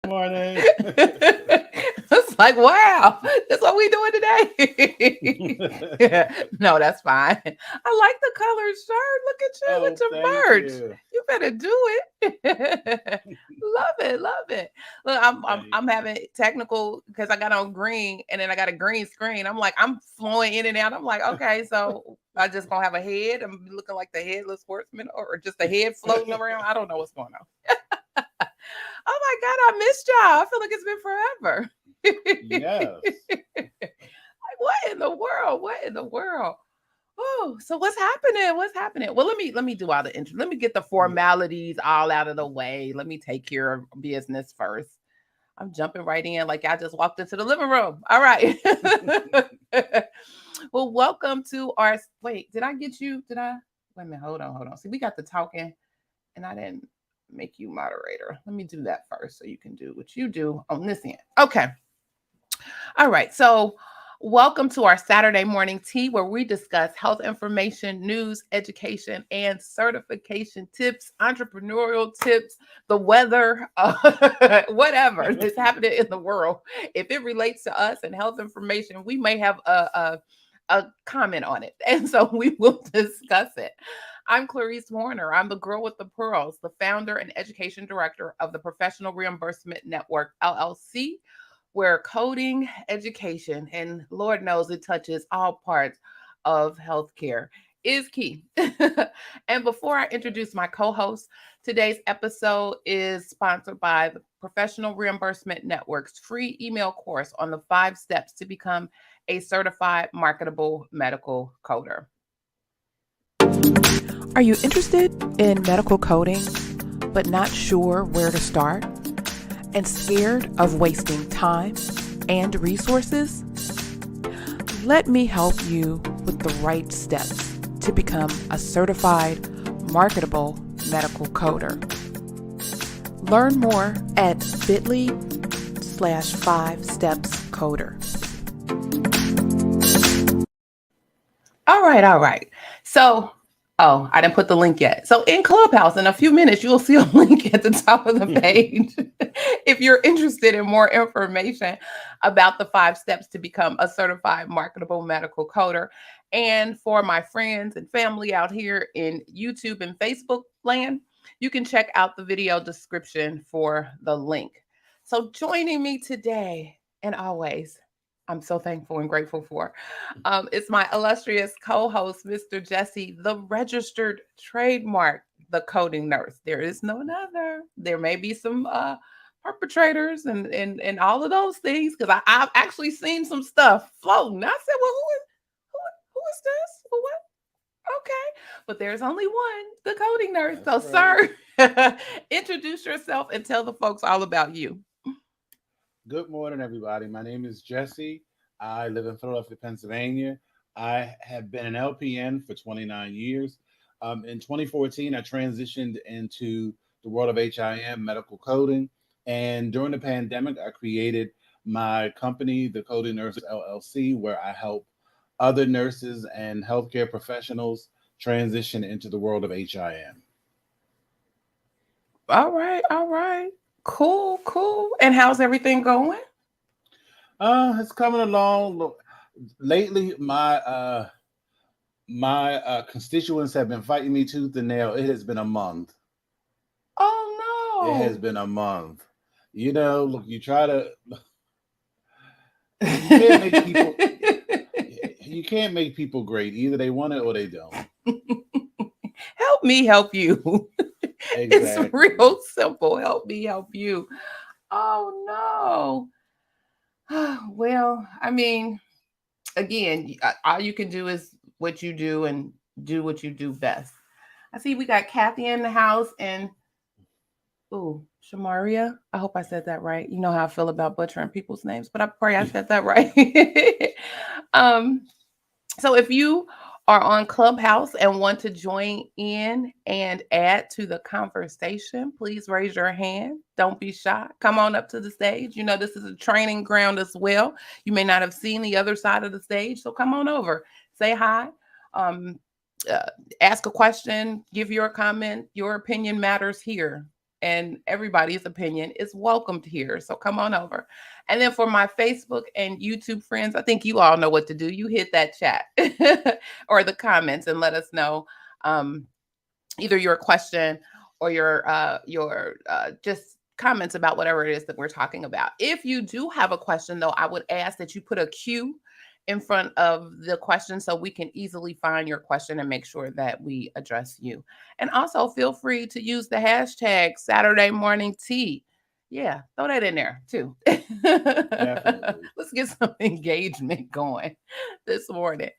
Morning. It's like, wow, that's what we doing today. Yeah, no, that's fine. I like the colored shirt. Look at you with Oh, thank your merch. you. You better do it. Love it, love it. Look, Thank I'm you. having technical because I got on green and then I got a green screen. I'm like, I'm flowing in and out. I'm like, okay, so I just gonna have a head. I'm looking like the headless horseman or just a head floating around. I don't know what's going on. Oh my God, I missed y'all. I feel like it's been Yes. forever. Like, what in the world? What in the world? Oh, so what's happening? What's happening? Well, let me do all the intro. Let me get the Yeah. formalities all out of the way. Let me take care of business first. I'm jumping right in like I just walked into the living room. All right. Well, welcome to our wait, did I get you? Did I wait a minute? Hold on. See, we got the talking and I didn't make you moderator. Let me do that first so you can do what you do on this end. Okay. All right. So, welcome to our Saturday morning tea where we discuss health information, news, education, and certification tips, entrepreneurial tips, the weather, whatever is happening in the world. If it relates to us and health information, we may have a comment on it. And so we will discuss it. I'm Clarice Warner. I'm the girl with the pearls, the founder and education director of the Professional Reimbursement Network, LLC, where coding, education, and Lord knows it touches all parts of healthcare is key. And before I introduce my co host, today's episode is sponsored by the Professional Reimbursement Network's free email course on the 5 steps to become a certified marketable medical coder. Are you interested in medical coding, but not sure where to start? And scared of wasting time and resources? Let me help you with the right steps to become a certified marketable medical coder. Learn more at bit.ly/5stepscoder. All right. So, oh, I didn't put the link yet. So, in Clubhouse, in a few minutes, you'll see a link at the top of the page. If you're interested in more information about the 5 steps to become a certified marketable medical coder. And for my friends and family out here in YouTube and Facebook land, you can check out the video description for the link. So, joining me today and always, I'm so thankful and grateful for. It's my illustrious co-host, Mr. Jesse, the registered trademark, the coding nurse. There is no other. There may be some perpetrators and all of those things because I've actually seen some stuff floating. I said, well, who is this? Well, what? Okay, but there's only one, the coding nurse. That's So, right. sir, introduce yourself and tell the folks all about you. Good morning, everybody. My name is Jesse. I live in Philadelphia, Pennsylvania. I have been an LPN for 29 years. In 2014, I transitioned into the world of HIM, medical coding. And during the pandemic, I created my company, the Coding Nurses LLC, where I help other nurses and healthcare professionals transition into the world of HIM. All right, all right. Cool, cool. And how's everything going? It's coming along. Look, lately, my constituents have been fighting me tooth and nail. It has been a month. It has Oh been a month. You know, look, you try to, you can't make people, no. you can't make people great. Either they want it or they don't. Help me help you. It's Exactly. real simple. Help me help you. Oh no. Well, I mean, again, all you can do is what you do and do what you do best. I see we got Kathy in the house and ooh, Shamaria. I hope I said that right. You know how I feel about butchering people's names, but I pray I said that right. um, so if you are on Clubhouse and want to join in and add to the conversation, please raise your hand. Don't be shy. Come on up to the stage. You know, this is a training ground as well. You may not have seen the other side of the stage, so come on over. Say hi. Um, uh, Ask a question, give your comment. Your opinion matters here. and everybody's opinion is welcomed here. So come on over. And then for my Facebook and YouTube friends, I think you all know what to do. You hit that chat or the comments and let us know either your question or your just comments about whatever it is that we're talking about. If you do have a question, though, I would ask that you put a Q in front of the question so we can easily find your question and make sure that we address you. And also feel free to use the hashtag Saturday Morning Tea. Yeah, throw that in there too. Definitely. Let's get some engagement going this morning.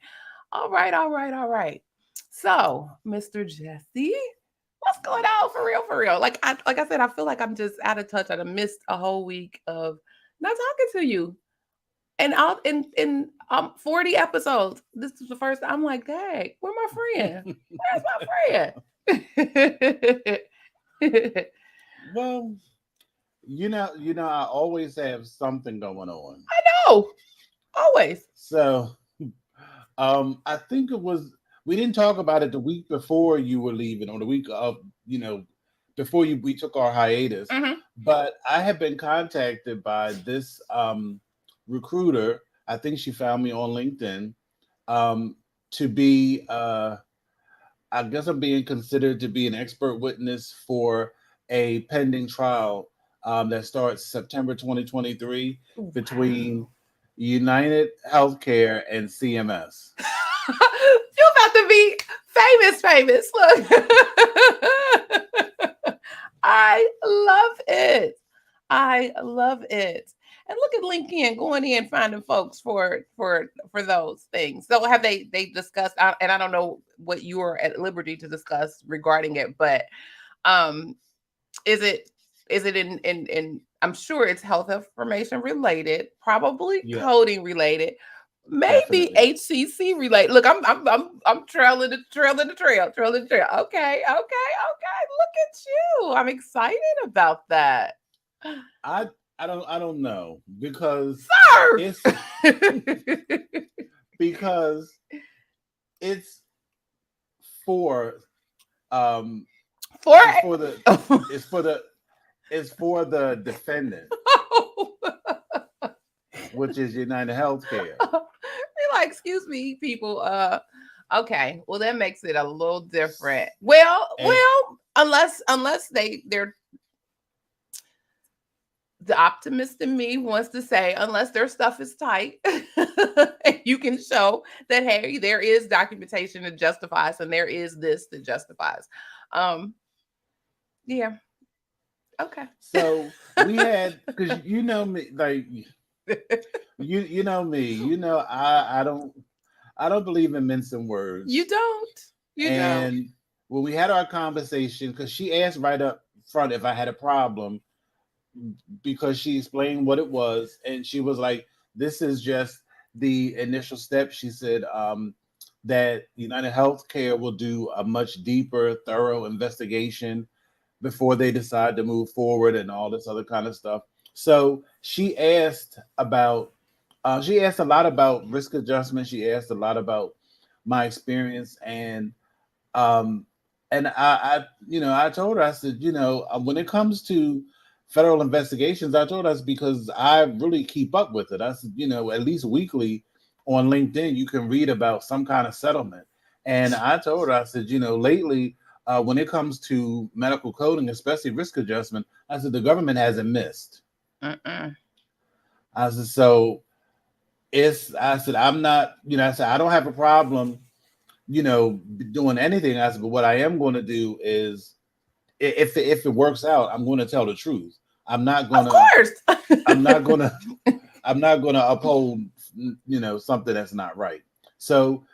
All right, all right, all right. So, Mr. Jesse, what's going on for real, for real? Like I said, I feel like I'm just out of touch. I done missed a whole week of not talking to you. And out in 40 episodes. This is the first I'm like, dang, where my friend? Where's my friend? Well, I always have something going on. I know. Always. So, I think it was we didn't talk about it the week before you were leaving, or the week of, before we took our hiatus. Mhm. But I have been contacted by this recruiter. I think she found me on LinkedIn, to be. I guess I'm being considered to be an expert witness for a pending trial that starts September 2023 Wow. between United Healthcare and CMS. You're about to be famous. Look. I love it. I love it. And look at LinkedIn going in finding folks for those things. So have they discussed? And I don't know what you are at liberty to discuss regarding it, but is it in I'm sure it's health information related, probably Yeah, coding related, maybe definitely. HCC related. Look, I'm trailing the trail. Okay. Look at you. I'm excited about that. I don't know because Sir. it's because it's for um For it's for the it's for the it's for the defendant, which is United Healthcare. Be like, excuse me, people. Okay. Well, that makes it a little different. Well, And unless they're the optimist in me wants to say, unless their stuff is tight, and you can show that hey, there is documentation that justifies, and there is this that justifies. Um, yeah. Okay. so we had, because you know me, like you know me, I don't believe in mincing You words. don't. You don't. And when we had our conversation, because she asked right up front if I had a problem, because she explained what it was, and she was like, "This is just the initial step." She said that United Healthcare will do a much deeper, thorough investigation before they decide to move forward and all this other kind of stuff. So she asked a lot about risk adjustment. She asked a lot about my experience, um, I told her, I said, when it comes to federal investigations, I told her, that's because I really keep up with it. I said, at least weekly on LinkedIn, you can read about some kind of settlement. And I told her, I said, lately, when it comes to medical coding, especially risk adjustment, I said, the government hasn't missed. Mm-mm. I said, so I said, I'm not, I said, I don't have a problem doing anything. I said, but what I am going to do is, if it works out, I'm going to tell the truth. I'm not going Of to. course. I'm not going to. I'm not going to uphold, something that's not right. So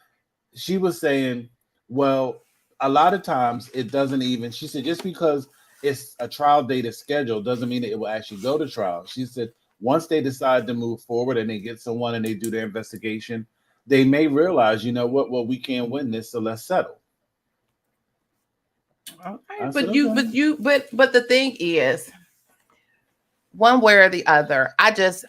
she was saying, well, a lot of times it doesn't even. She said, just because it's a trial date is scheduled doesn't mean that it will actually go to trial. She said once they decide to move forward and they get someone and they do their investigation, they may realize, what, well, we can't win this, so let's settle. Okay, I said, okay. but the thing is, one way or the other, I just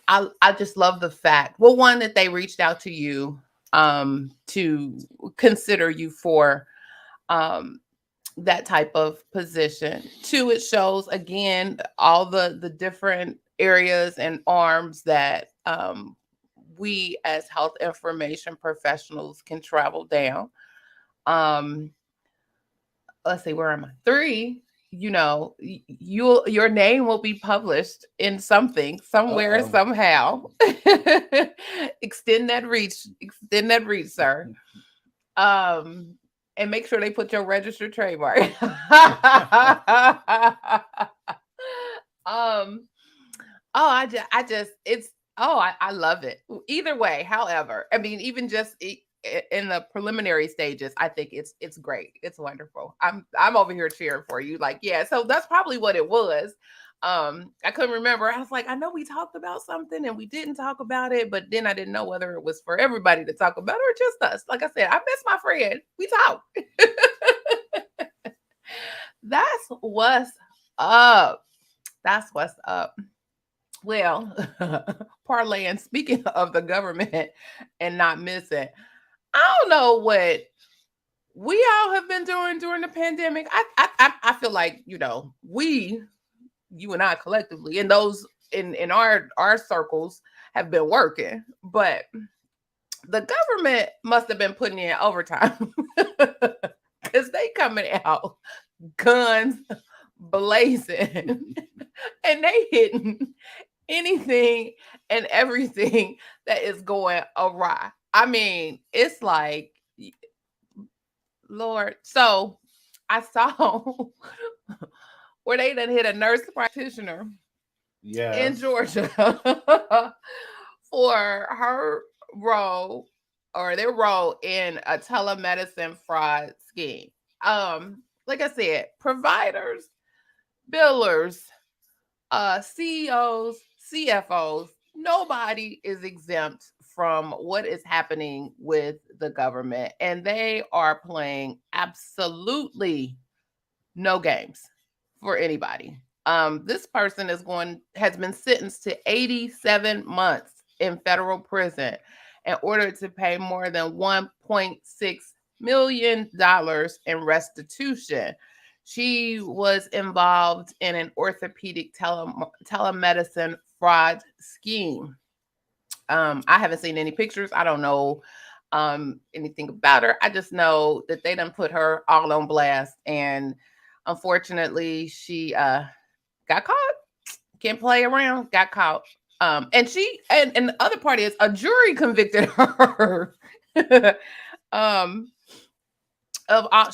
love the fact. Well, one, that they reached out to you to consider you for um that type of position. Two, it shows again all the different areas and arms that we as health information professionals can travel down. Um, let's see, where am I? Three, your name will be published in something, somewhere, Uh-oh. somehow. Extend that reach, sir. Um, and make sure they put your registered trademark. um, oh, I love it. Either way, however, I mean, even just in the preliminary stages, I think it's great. It's wonderful. I'm over here cheering for you. Like, yeah. So that's probably what it was. I couldn't remember. I was like, I know we talked about something and we didn't talk about it, but then I didn't know whether it was for everybody to talk about or just us. Like I said, I miss my friend. We talk. That's what's up. That's what's up. Well, parlay, and speaking of the government and not missing, I don't know what we all have been doing during the pandemic. I feel like, you and I collectively, and those in our circles have been working, but the government must have been putting in overtime because they coming out guns blazing and they hitting anything and everything that is going awry. I mean, it's like, Lord. So I saw where they done hit a nurse practitioner in Yes. Georgia for her role or their role in a telemedicine fraud scheme. Like I said, providers, billers, CEOs, CFOs, nobody is exempt from what is happening with the government, and they are playing absolutely no games for anybody. This person has been sentenced to 87 months in federal prison in order to pay more than $1.6 million in restitution. She was involved in an orthopedic telemedicine fraud scheme. I haven't seen any pictures. I don't know anything about her. I just know that they done put her all on blast, and unfortunately, she got caught. Can't play around. Got caught. And the other part is a jury convicted her. um,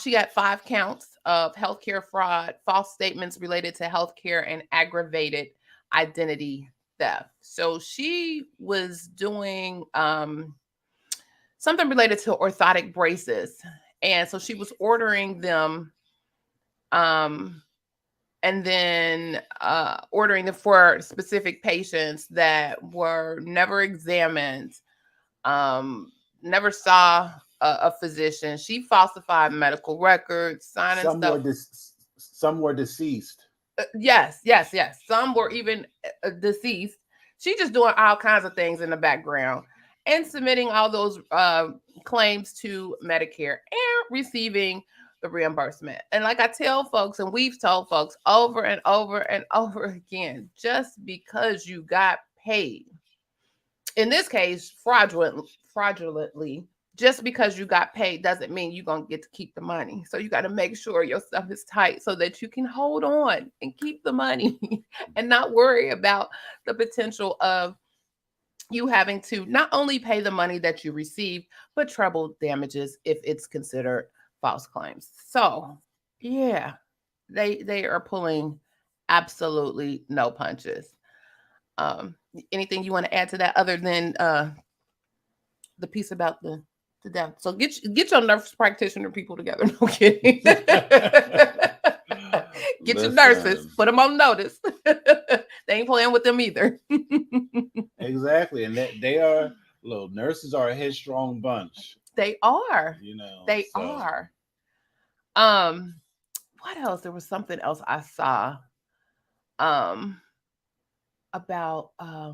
she had 5 counts of healthcare fraud, false statements related to healthcare, and aggravated identity theft. So she was doing something related to orthotic braces, and so she was ordering them, and then ordering them for specific patients that were never examined, never saw a physician. She falsified medical records, signing Some stuff. were some were deceased. Yes. Some were even deceased. She just doing all kinds of things in the background and submitting all those claims to Medicare and receiving the reimbursement. And like I tell folks, and we've told folks over and over and over again, just because you got paid, in this case, fraudulently, just because you got paid doesn't mean you're going to get to keep the money. So you got to make sure your stuff is tight so that you can hold on and keep the money and not worry about the potential of you having to not only pay the money that you received, but treble damages if it's considered false claims. So, yeah, they are pulling absolutely no punches. Anything you want to add to that other than the piece about the death? So get your nurse practitioner people together. No kidding. Get your nurses, put them on notice. They ain't playing with them either. Exactly, and they are little nurses are a headstrong bunch. They are. They So are. What else? There was something else I saw um about oh,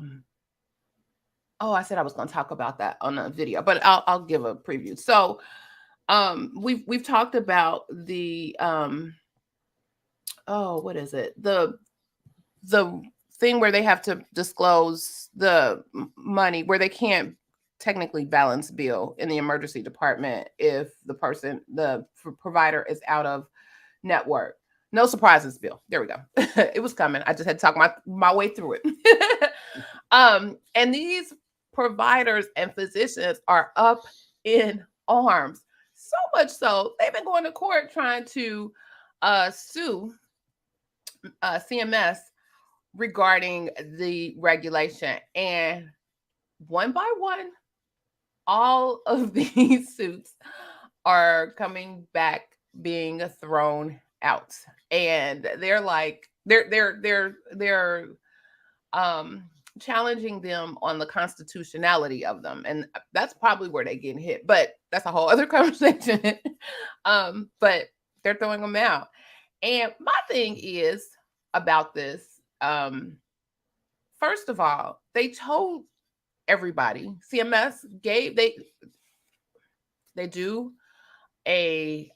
I said I was going to talk about that on a video, but I'll give a preview. So We've talked about the what is it? The thing where they have to disclose the money, where they can't technically balance bill in the emergency department if the provider is out of network. No surprises, Bill. There we go. It was coming. I just had to talk my way through it. And these providers and physicians are up in arms. So much so, they've been going to court trying to sue CMS regarding the regulation. And one by one, all of these suits are coming back being thrown out. And they're like, they're challenging them on the constitutionality of them. And that's probably where they get hit. But that's a whole other conversation. But they're throwing them out. And my thing is about this. First of all, they told everybody, CMS gave, they do a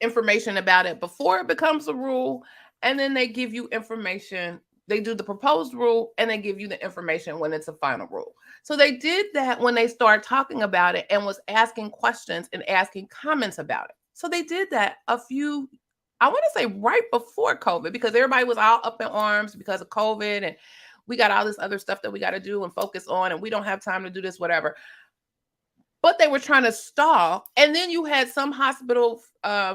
information about it before it becomes a rule, and then they give you information. They do the proposed rule, and they give you the information when it's a final rule. So they did that when they started talking about it and was asking questions and asking comments about it. So they did that I want to say right before COVID, because everybody was all up in arms because of COVID, and we got all this other stuff that we got to do and focus on, and we don't have time to do this, whatever. But they were trying to stall. And then you had some hospital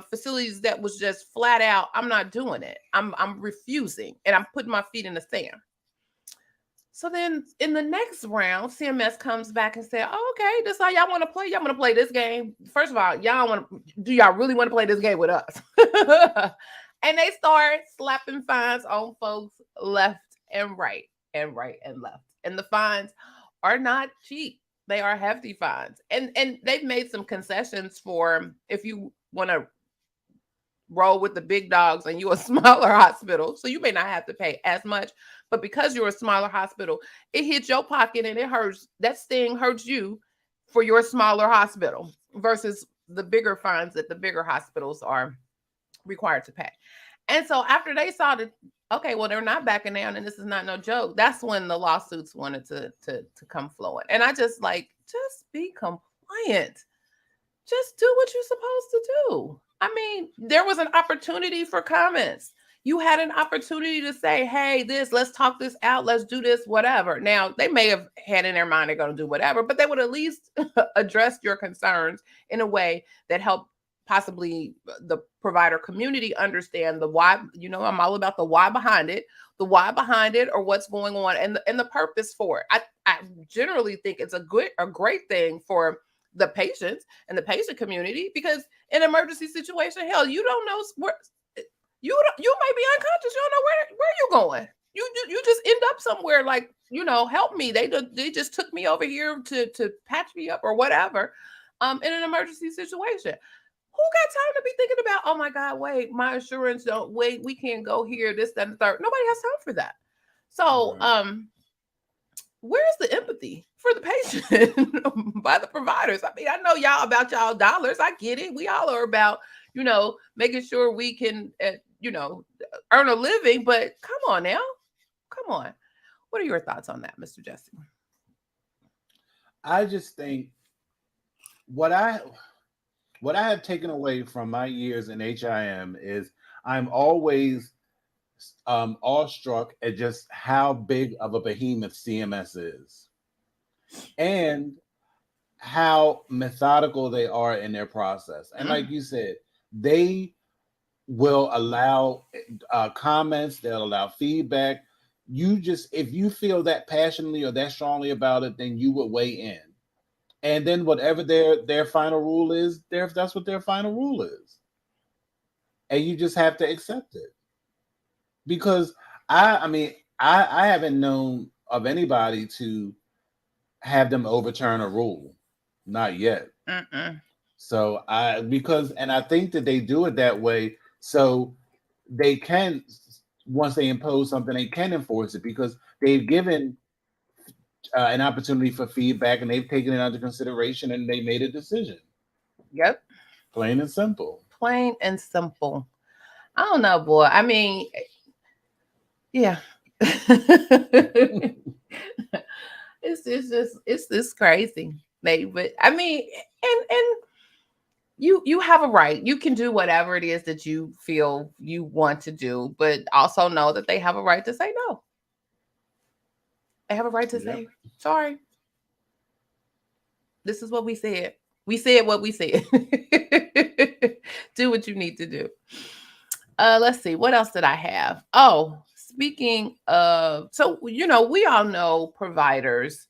facilities that was just flat out, I'm not doing it. I'm refusing, and I'm putting my feet in the sand. So then in the next round, CMS comes back and said, oh, okay, this is how y'all want to play. Y'all want to play this game. First of all, do y'all really want to play this game with us? And they start slapping fines on folks left and right and right and left. And the fines are not cheap. They are hefty fines. And they've made some concessions for if you want to roll with the big dogs and you're a smaller hospital. So you may not have to pay as much, but because you're a smaller hospital, it hits your pocket and it hurts. That sting hurts you for your smaller hospital versus the bigger fines that the bigger hospitals are required to pay. And so after they saw that, okay, well, they're not backing down and this is not no joke, that's when the lawsuits wanted to come flowing. And I just be compliant. Just do what you're supposed to do. I mean, there was an opportunity for comments. You had an opportunity to say, hey, let's talk this out. Let's do this, whatever. Now, they may have had in their mind they're going to do whatever, but they would at least address your concerns in a way that helped possibly the provider community understand the why. I'm all about the why behind it, or what's going on and the purpose for it. I generally think it's a great thing for the patients and the patient community, because in an emergency situation, hell, you don't know where you might be unconscious. You don't know where you're going. You just end up somewhere like, help me. They just took me over here to patch me up or whatever. In an emergency situation. Who got time to be thinking about, oh my God, wait, my insurance we can't go here, this, that, and the third. Nobody has time for that. So, where's the empathy for the patient by the providers? I mean, I know y'all about y'all dollars. I get it. We all are about, making sure we can, earn a living. But come on now. Come on. What are your thoughts on that, Mr. Jesse? I just think what I have taken away from my years in HIM is I'm always awestruck at just how big of a behemoth CMS is and how methodical they are in their process. And like you said, they will allow comments, they'll allow feedback. If you feel that passionately or that strongly about it, then you would weigh in. And then whatever their final rule is, that's what their final rule is. And you just have to accept it. Because I haven't known of anybody to have them overturn a rule. Not yet. So I think that they do it that way so they can, once they impose something, they can enforce it, because they've given an opportunity for feedback, and they've taken it under consideration and they made a decision. Yep. Plain and simple. Plain and simple. I don't know, boy. I mean, yeah. It's this crazy, maybe. But I mean, and you have a right. You can do whatever it is that you feel you want to do, but also know that they have a right to say no. They have a right to Yep. say sorry. This is what we said. We said what we said. Do what you need to do. Let's see. What else did I have? Oh, speaking of, so we all know providers.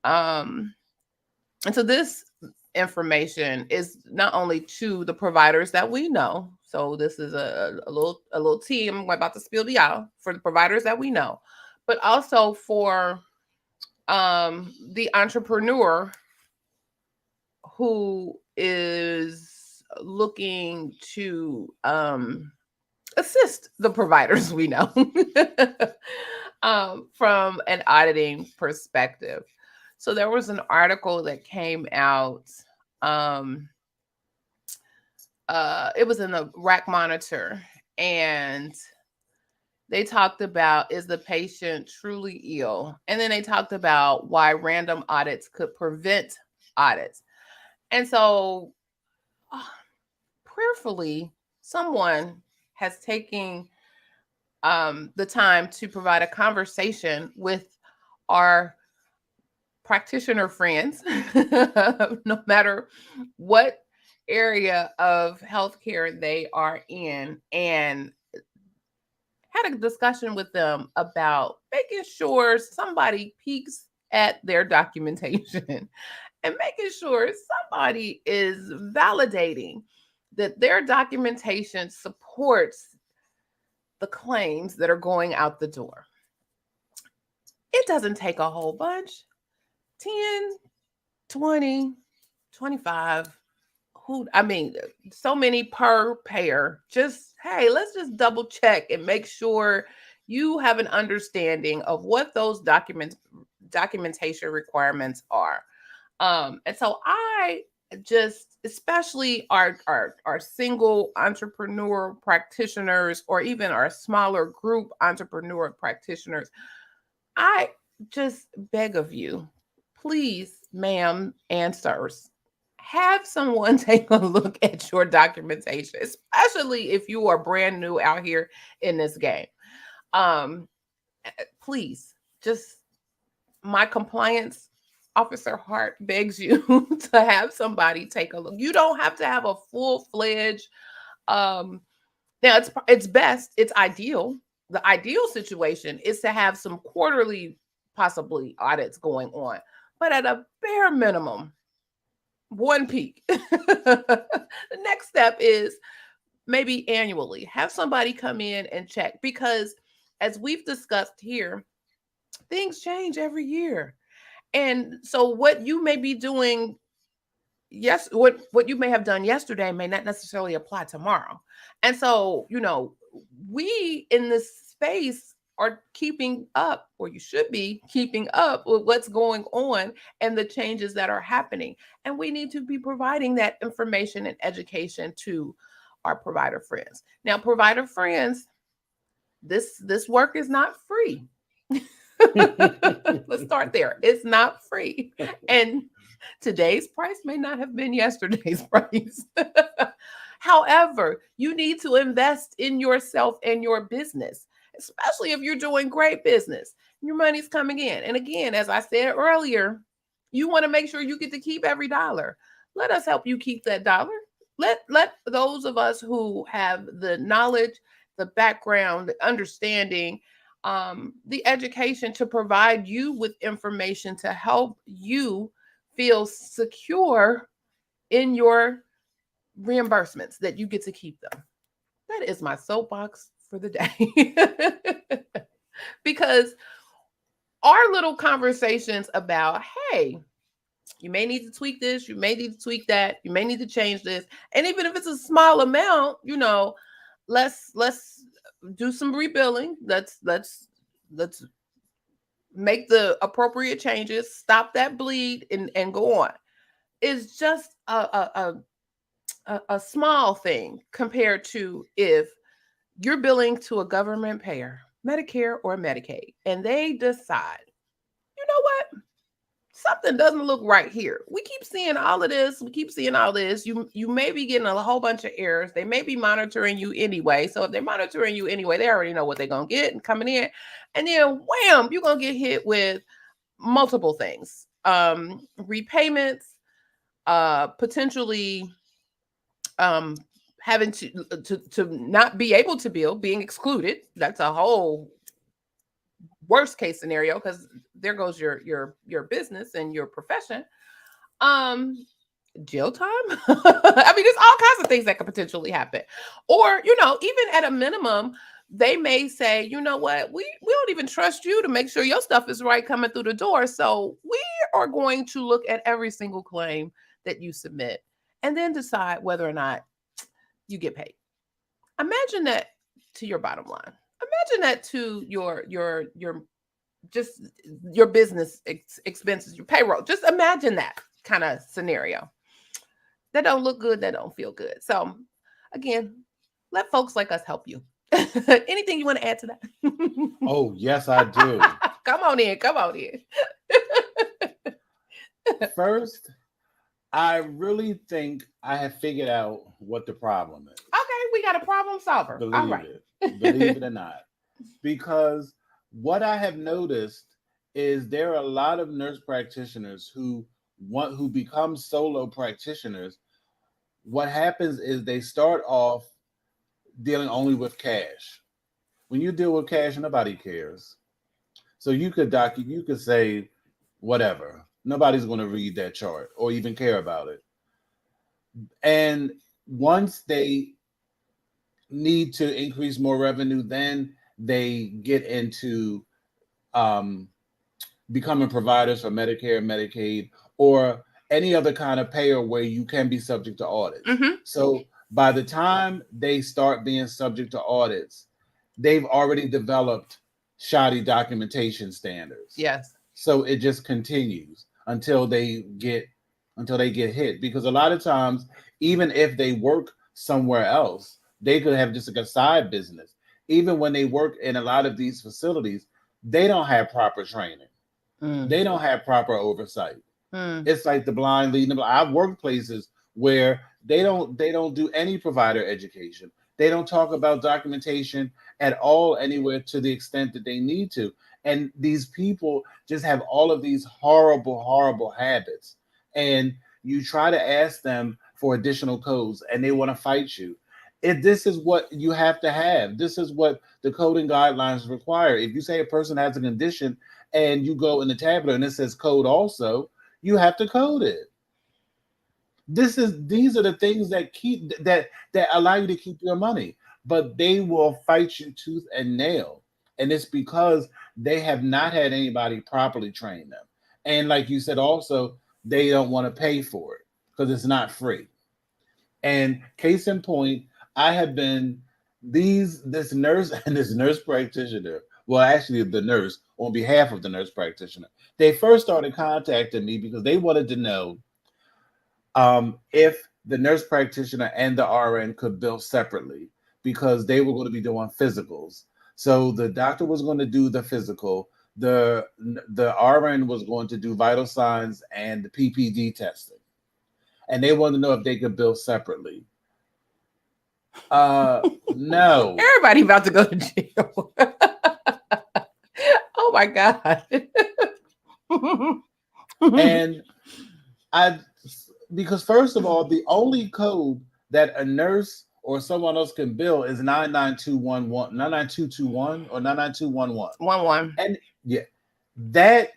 Um, and so this information is not only to the providers that we know. So this is a little tea I'm about to spill to y'all for the providers that we know, but also for the entrepreneur who is looking to assist the providers we know from an auditing perspective. So there was an article that came out. Um, it was in the Rack Monitor, and they talked about, is the patient truly ill? And then they talked about why random audits could prevent audits. And so, prayerfully, someone has taken the time to provide a conversation with our practitioner friends, no matter what area of healthcare they are in, and had a discussion with them about making sure somebody peeks at their documentation and making sure somebody is validating that their documentation supports the claims that are going out the door. It doesn't take a whole bunch. 10, 20, 25. So many per pair. Just, hey, let's just double check and make sure you have an understanding of what those documentation requirements are. And so I just, especially our single entrepreneur practitioners, or even our smaller group entrepreneur practitioners, I just beg of you, please, ma'am and sirs, have someone take a look at your documentation, especially if you are brand new out here in this game. Um, Please, just, my compliance officer heart begs you to have somebody take a look. You don't have to have a full-fledged now it's best, it's ideal. The ideal situation is to have some quarterly, possibly, audits going on, but at a bare minimum, one peak. The next step is maybe annually have somebody come in and check, because as we've discussed here, things change every year. And so what you may be doing, yes, what you may have done yesterday may not necessarily apply tomorrow. And so, we in this space are keeping up, or you should be keeping up with what's going on and the changes that are happening. And we need to be providing that information and education to our provider friends. Now, provider friends, this work is not free. Let's start there. It's not free. And today's price may not have been yesterday's price. However, you need to invest in yourself and your business, especially if you're doing great business. Your money's coming in. And again, as I said earlier, you want to make sure you get to keep every dollar. Let us help you keep that dollar. Let those of us who have the knowledge, the background, the understanding, the education to provide you with information to help you feel secure in your reimbursements, that you get to keep them. That is my soapbox for the day. Because our little conversations about, hey, you may need to tweak this, you may need to tweak that, you may need to change this, and even if it's a small amount, let's do some rebilling. Let's make the appropriate changes, stop that bleed, and go on. It's just a small thing compared to if you're billing to a government payer, Medicare or Medicaid, and they decide, you know what? Something doesn't look right here. We keep seeing all of this. We keep seeing all this. You may be getting a whole bunch of errors. They may be monitoring you anyway. So if they're monitoring you anyway, they already know what they're gonna get and coming in. And then wham, you're gonna get hit with multiple things. Repayments, potentially having to not be able to bill, being excluded. That's a whole worst case scenario, because there goes your business and your profession. Jail time. I mean, there's all kinds of things that could potentially happen. Or, even at a minimum, they may say, you know what, we don't even trust you to make sure your stuff is right coming through the door. So we are going to look at every single claim that you submit and then decide whether or not you get paid. Imagine that to your bottom line. Imagine that to your just your business expenses, your payroll. Just imagine that kind of scenario. That don't look good. That don't feel good. So again, let folks like us help you. Anything you want to add to that? Oh, yes, I do. Come on in. First, I really think I have figured out what the problem is. Okay, we got a problem solver. Believe it or not. Because what I have noticed is there are a lot of nurse practitioners who become solo practitioners. What happens is they start off dealing only with cash. When you deal with cash, nobody cares. So you could say whatever. Nobody's going to read that chart or even care about it. And once they need to increase more revenue, then they get into becoming providers for Medicare, Medicaid, or any other kind of payer where you can be subject to audits. Mm-hmm. So by the time they start being subject to audits, they've already developed shoddy documentation standards. Yes. So it just continues until they get hit. Because a lot of times, even if they work somewhere else, they could have just like a side business. Even when they work in a lot of these facilities, they don't have proper training. They don't have proper oversight. It's like the blind leading the blind. I've worked places where they don't do any provider education. They don't talk about documentation at all anywhere to the extent that they need to. And these people just have all of these horrible, horrible habits. And you try to ask them for additional codes and they want to fight you. This is what you have to have. This is what the coding guidelines require. If you say a person has a condition and you go in the tablet and it says code also, you have to code it. These are the things that allow you to keep your money, but they will fight you tooth and nail. And it's because they have not had anybody properly train them. And like you said, also, they don't want to pay for it because it's not free. And case in point, I have been this nurse and this nurse practitioner. Well, actually, the nurse on behalf of the nurse practitioner. They first started contacting me because they wanted to know if the nurse practitioner and the RN could bill separately because they were going to be doing physicals. So the doctor was going to do the physical. The RN was going to do vital signs and the PPD testing. And they wanted to know if they could bill separately. No. Everybody about to go to jail. Oh my God. And because first of all, the only code that a nurse or someone else can bill is 99211, 99221 or 99211. 11. And yeah, that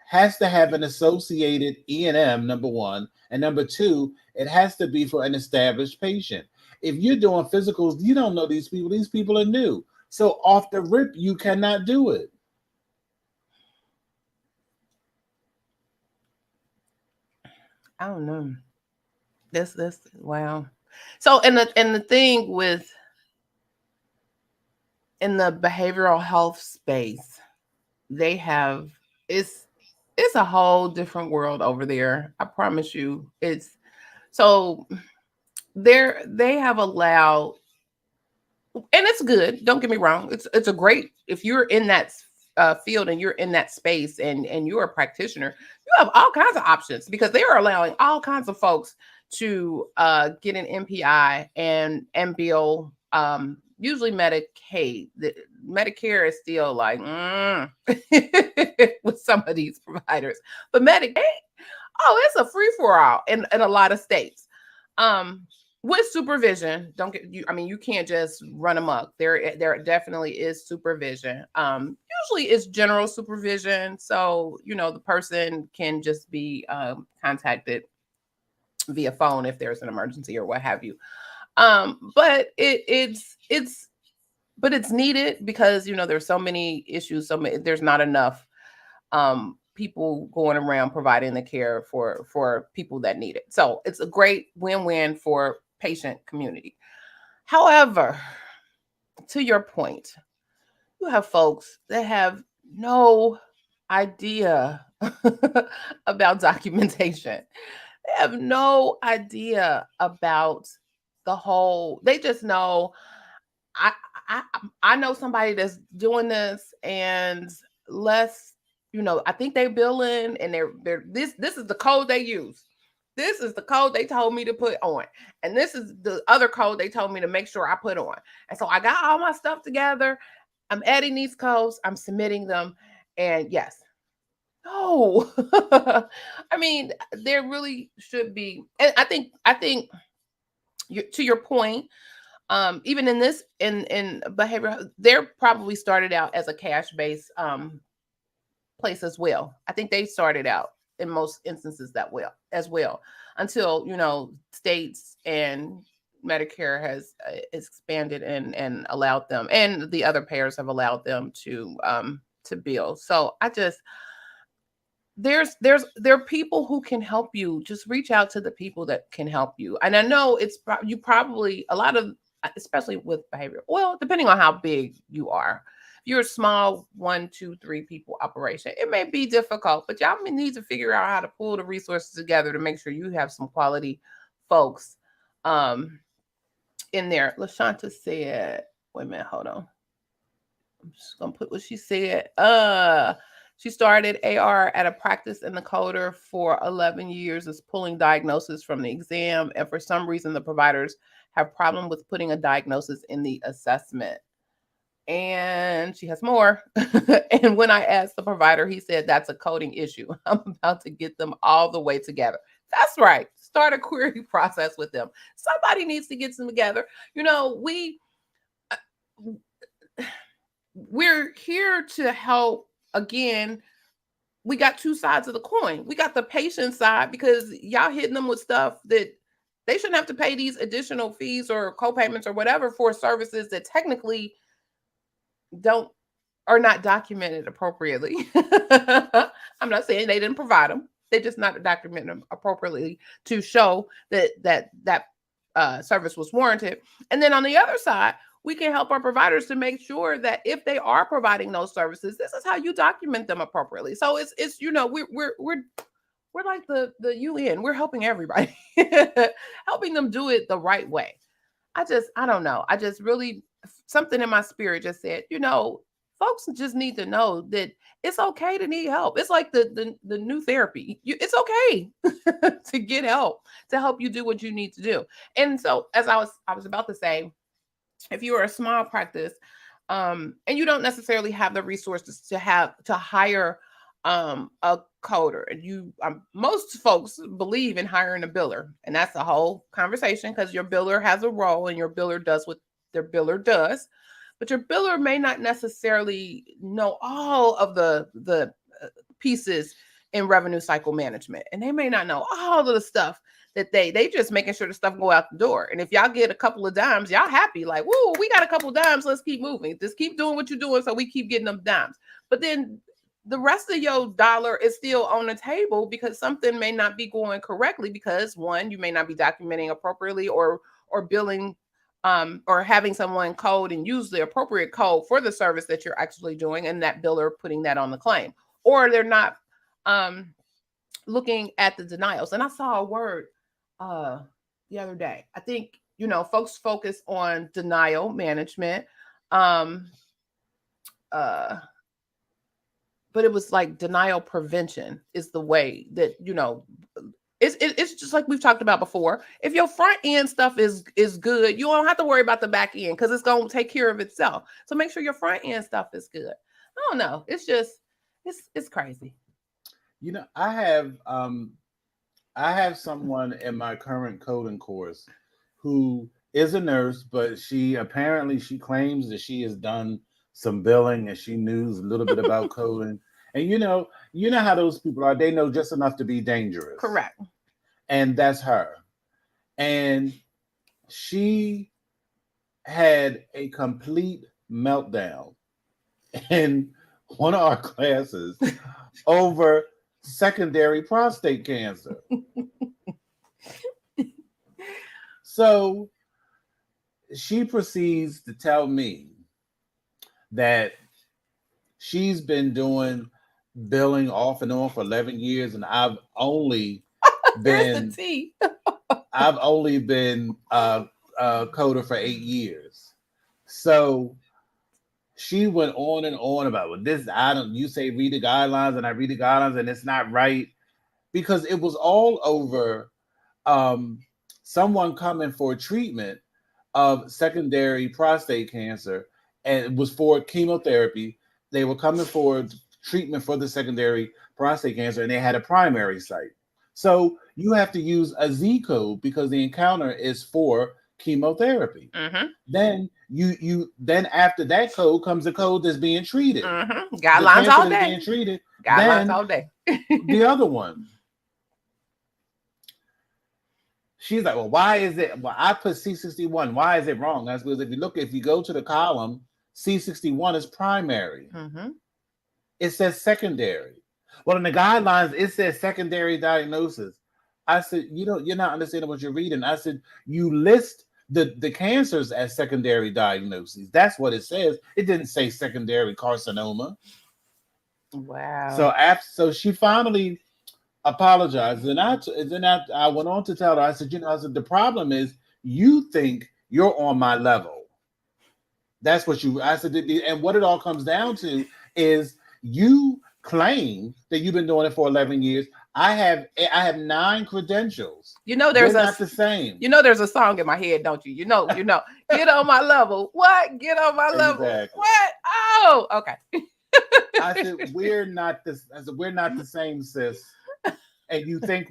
has to have an associated E&M, number one. And number two, it has to be for an established patient. If you're doing physicals, you don't know these people. These people are new. So off the rip, you cannot do it. I don't know. This wow. So and the thing with in the behavioral health space, they have it's it's a whole different world over there. I promise you. It's so they have allowed, and it's good. Don't get me wrong. It's a great, if you're in that field and you're in that space and you're a practitioner, you have all kinds of options because they are allowing all kinds of folks to get an MPI and bill. Usually Medicaid, Medicare is still like with some of these providers, but Medicaid, oh, it's a free for all in a lot of states. Um, with supervision, don't get you. I mean, you can't just run amok. There definitely is supervision. Usually it's general supervision, so the person can just be contacted via phone if there's an emergency or what have you. But it's needed because there's so many issues. There's not enough people going around providing the care for people that need it. So it's a great win-win for patient community. However, to your point, you have folks that have no idea about documentation. They have no idea about the whole. They just know I I I know somebody that's doing this, and let's I think they billing, and they're this is the code they use. This is the code they told me to put on. And this is the other code they told me to make sure I put on. And so I got all my stuff together. I'm adding these codes, I'm submitting them. And yes, no. I mean, there really should be, and I think to your point, even in this in behavioral, they're probably started out as a cash based place as well. I think they started out in most instances that well as well, until states and Medicare has expanded and allowed them, and the other payers have allowed them to bill. So I just there are people who can help you. Just reach out to the people that can help you. And I know you probably, a lot of, especially with behavior, well, depending on how big you are. If you're a small 1, 2, 3 people operation, it may be difficult, but y'all may need to figure out how to pull the resources together to make sure you have some quality folks um in there. LaShanta said, wait a minute, hold on. I'm just gonna put what she said. She started AR at a practice in the coder for 11 years, is pulling diagnosis from the exam, and for some reason the providers have problem with putting a diagnosis in the assessment. And she has more. And when I asked the provider, he said that's a coding issue. I'm about to get them all the way together. That's right. Start a query process with them. Somebody needs to get them together. We're here to help. Again, we got two sides of the coin. We got the patient side, because y'all hitting them with stuff that they shouldn't have to pay these additional fees or co-payments or whatever for services that technically don't are not documented appropriately. I'm not saying they didn't provide them. They just not documented them appropriately to show that service was warranted. And then on the other side, we can help our providers to make sure that if they are providing those services, this is how you document them appropriately. So it's we're like the UN. We're helping everybody, helping them do it the right way. I don't know. I just really, something in my spirit just said, folks just need to know that it's okay to need help. It's like the new therapy. It's okay to get help, to help you do what you need to do. And so, as I was about to say, if you are a small practice, and you don't necessarily have the resources to hire a coder, and most folks believe in hiring a biller, and that's a whole conversation, because your biller has a role and your biller does what their biller does, but your biller may not necessarily know all of the pieces in revenue cycle management, and they may not know all of the stuff that they just making sure the stuff go out the door. And if y'all get a couple of dimes, y'all happy, like, woo, we got a couple of dimes, let's keep moving, just keep doing what you're doing so we keep getting them dimes. But then the rest of your dollar is still on the table because something may not be going correctly, because one, you may not be documenting appropriately or billing or having someone code and use the appropriate code for the service that you're actually doing, and that biller putting that on the claim, or they're not looking at the denials. And I saw a word the other day. I think, folks focus on denial management. But it was like denial prevention is the way that, it's just like we've talked about before. If your front end stuff is good, you don't have to worry about the back end because it's going to take care of itself. So make sure your front end stuff is good. I don't know. It's just, it's crazy. I have someone in my current coding course who is a nurse, but she claims that she has done some billing and she knows a little bit about coding. And you know how those people are. They know just enough to be dangerous. Correct. And that's her. And she had a complete meltdown in one of our classes over secondary prostate cancer. So she proceeds to tell me that she's been doing billing off and on for 11 years, and I've only been I've only been a coder for 8 years. So she went on and on about this. You say read the guidelines, and I read the guidelines, and it's not right, because it was all over someone coming for treatment of secondary prostate cancer, and it was for chemotherapy. They were coming for treatment for the secondary prostate cancer, and they had a primary site. So you have to use a Z code because the encounter is for chemotherapy. Mm-hmm. Then then after that code comes the code that's being treated. Mm-hmm. Guidelines all day. Being treated. Guidelines all day. The other one. She's like, well, why is it? Well, I put C61. Why is it wrong? That's because if you go to the column, C61 is primary. Mm-hmm. It says secondary. Well, in the guidelines, it says secondary diagnosis. I said, you're not understanding what you're reading. I said, you list the cancers as secondary diagnoses. That's what it says. It didn't say secondary carcinoma. Wow. So she finally apologized, and I went on to tell her. I said, the problem is you think you're on my level. That's what I said, and what it all comes down to is you claim that you've been doing it for 11 years. I have 9 credentials. There's not the same. There's a song in my head, don't you? Get on my level. What? Get on my level. Exactly. What? Oh, okay. I said, we're not the same, sis. And you think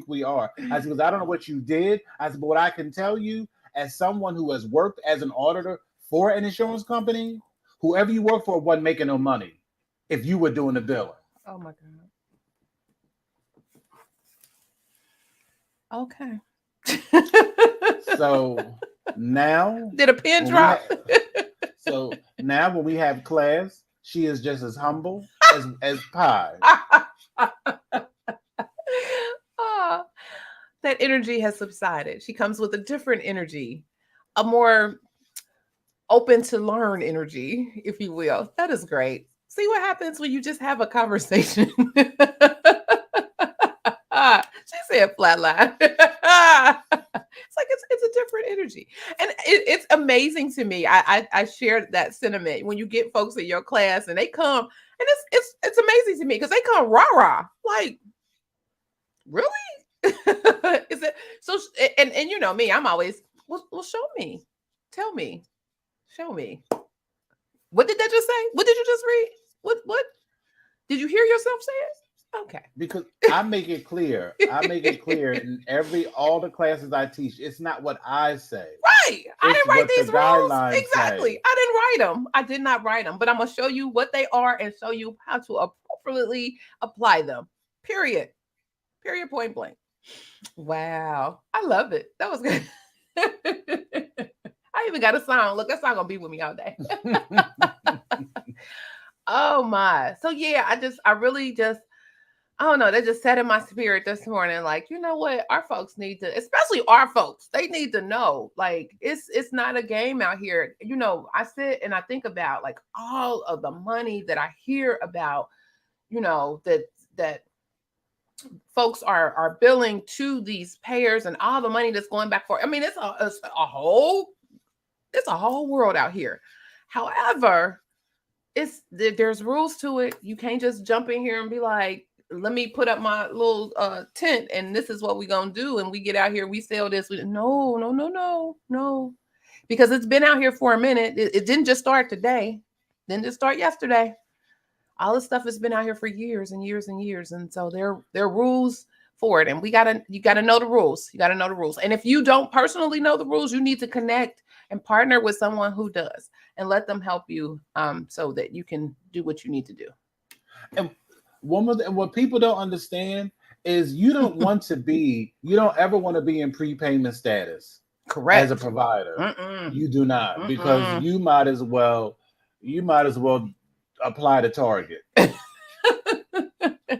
we are. I said, because I don't know what you did. I said, but what I can tell you, as someone who has worked as an auditor for an insurance company, whoever you work for wasn't making no money if you were doing the billing. Oh my God. Okay. So now, did a pin drop? So now when we have class, she is just as humble as pie. That energy has subsided. She comes with a different energy, a more open to learn energy, if you will. That is great. See what happens when you just have a conversation. She said flatline. It's like it's a different energy, and it's amazing to me. I shared that sentiment when you get folks in your class and they come, and it's amazing to me because they come rah like, really? Is it so? And me, I'm always well. Show me, tell me, show me. What did that just say? What did you just read? What did you hear yourself say it? Okay. Because I make it clear. In all the classes I teach, it's not what I say. Right. I didn't write these rules. Exactly. Say. I didn't write them. I did not write them, but I'm going to show you what they are and show you how to appropriately apply them. Period. Point blank. Wow. I love it. That was good. I even got a song. Look, that song going to be with me all day. Oh my. So yeah, I really just I don't know. They just said in my spirit this morning, like, you know what? Our folks need to, especially our folks, they need to know, like, it's not a game out here. You know, I sit and I think about like all of the money that I hear about, you know, that folks are billing to these payers and all the money that's going back for. I mean, it's a whole world out here. However, there's rules to it. You can't just jump in here and be like, let me put up my little tent and this is what we're gonna do, and we get out here, we sell this. No, because it's been out here for a minute. It didn't just start today, didn't just start yesterday. All this stuff has been out here for years and years and years, and so there are rules for it, and you gotta know the rules. You gotta know the rules, and if you don't personally know the rules, you need to connect and partner with someone who does, and let them help you, so that you can do what you need to do. And what people don't understand is you don't ever want to be in prepayment status. Correct. As a provider. You do not, because you might as well apply to Target.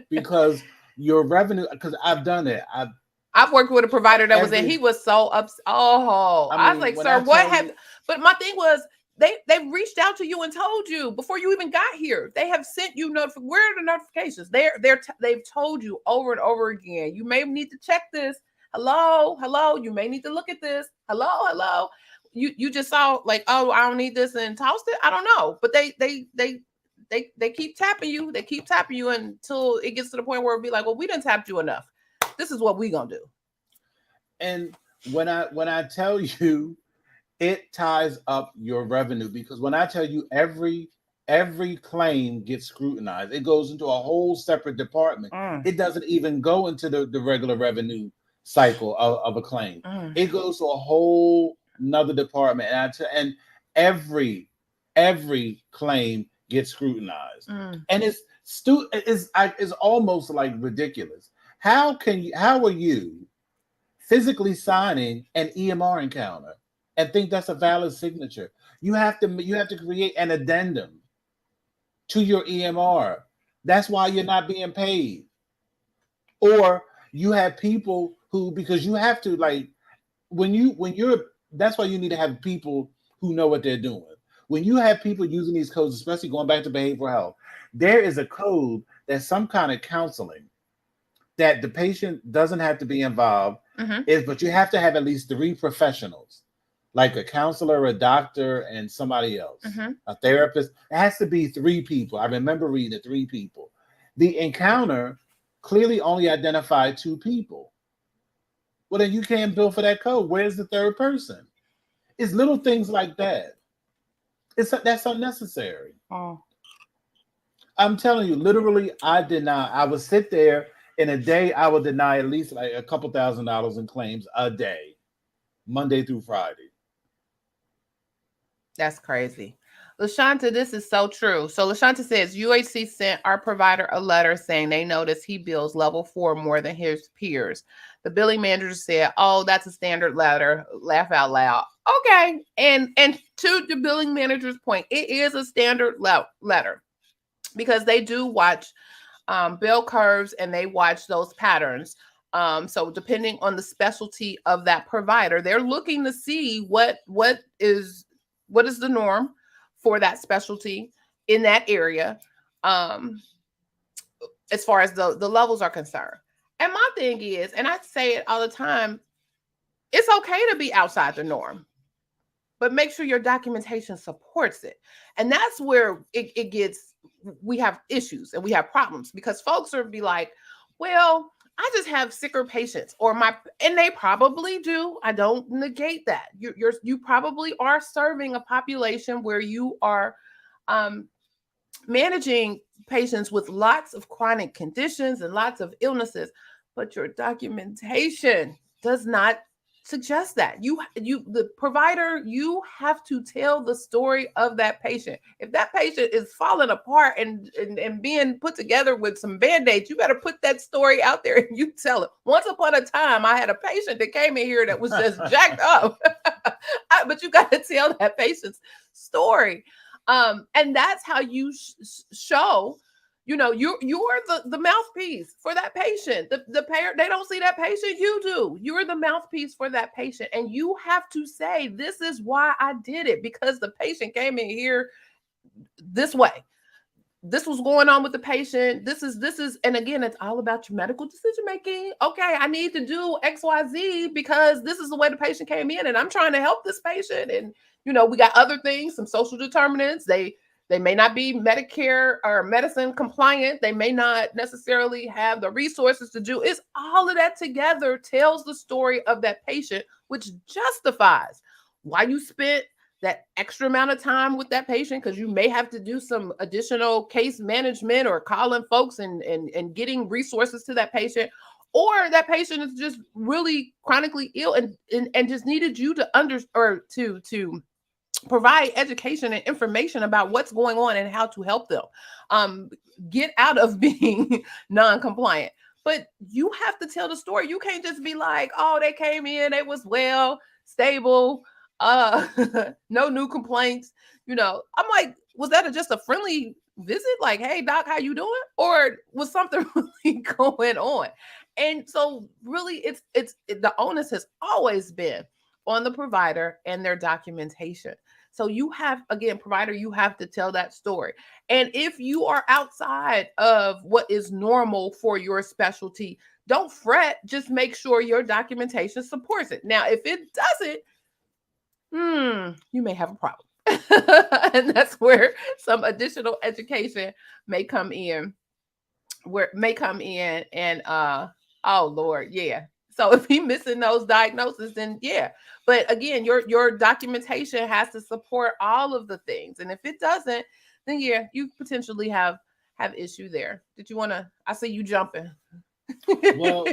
Because your revenue, because I've done it. I've worked with a provider that was in, he was so upset. Oh, I was like, sir, what have, but my thing was, they reached out to you and told you before you even got here. They have sent you where are the notifications? They've told you over and over again. You may need to check this. Hello. You may need to look at this. Hello. You just saw like, oh, I don't need this and tossed it. I don't know, but they keep tapping you. They keep tapping you until it gets to the point where it'll be like, well, we didn't tap you enough. This is what we gonna do. And when I tell you, it ties up your revenue, because when I tell you every claim gets scrutinized, it goes into a whole separate department. It doesn't even go into the regular revenue cycle of a claim. It goes to a whole another department, and every claim gets scrutinized, and it's almost like ridiculous. How are you physically signing an EMR encounter and think that's a valid signature? You have to create an addendum to your EMR. That's why you're not being paid. Or you have people who, because you have to, like, that's why you need to have people who know what they're doing. When you have people using these codes, especially going back to behavioral health, there is a code that's some kind of counseling that the patient doesn't have to be involved, but you have to have at least 3 professionals, like a counselor, a doctor, and somebody else, a therapist. It has to be 3 people. I remember reading it, 3 people. The encounter clearly only identified 2 people. Well, then you can't bill for that code. Where's the 3rd person? It's little things like that. That's unnecessary. I'm telling you, literally, I would sit there in a day, I would deny at least like a couple $1,000s in claims a day, Monday through Friday. That's crazy. LaShanta, this is so true. So LaShanta says UHC sent our provider a letter saying they noticed he bills level 4 more than his peers. The billing manager said, oh, that's a standard letter. Laugh out loud. Okay. And to the billing manager's point, it is a standard letter, because they do watch bell curves and they watch those patterns. So depending on the specialty of that provider, they're looking to see what is the norm for that specialty in that area, as far as the levels are concerned. And my thing is, and I say it all the time, it's okay to be outside the norm, but make sure your documentation supports it. And that's where we have issues and we have problems, because folks are be like, well, I just have sicker patients, and they probably do. I don't negate that. You probably are serving a population where you are managing patients with lots of chronic conditions and lots of illnesses, but your documentation does not suggest that. The provider, you have to tell the story of that patient. If that patient is falling apart and being put together with some Band-Aids, you better put that story out there and you tell it. Once upon a time, I had a patient that came in here that was just jacked up, but you got to tell that patient's story. And that's how you show You know, you're the mouthpiece for that patient. The parent, they don't see that patient, you do. You're the mouthpiece for that patient, and you have to say, this is why I did it, because the patient came in here this way. This was going on with the patient. This is, and again, it's all about your medical decision making. Okay, I need to do XYZ because this is the way the patient came in, and I'm trying to help this patient. And you know, we got other things, some social determinants. They may not be Medicare or medicine compliant. They may not necessarily have the resources to do. It's all of that together tells the story of that patient, which justifies why you spent that extra amount of time with that patient, because you may have to do some additional case management or calling folks and getting resources to that patient, or that patient is just really chronically ill and just needed you to provide education and information about what's going on and how to help them get out of being non-compliant. But you have to tell the story. You can't just be like, oh, they came in, it was well, stable, no new complaints. You know, I'm like, was that just a friendly visit? Like, hey doc, how you doing? Or was something really going on? And so really the onus has always been on the provider and their documentation. So you have, again, provider, you have to tell that story. And if you are outside of what is normal for your specialty, don't fret, just make sure your documentation supports it. Now, if it doesn't, you may have a problem. And that's where some additional education may come in. And oh Lord, yeah. So if he's missing those diagnoses, then yeah. But again, your documentation has to support all of the things. And if it doesn't, then yeah, you potentially have issue there. Did you want to? I see you jumping. Well,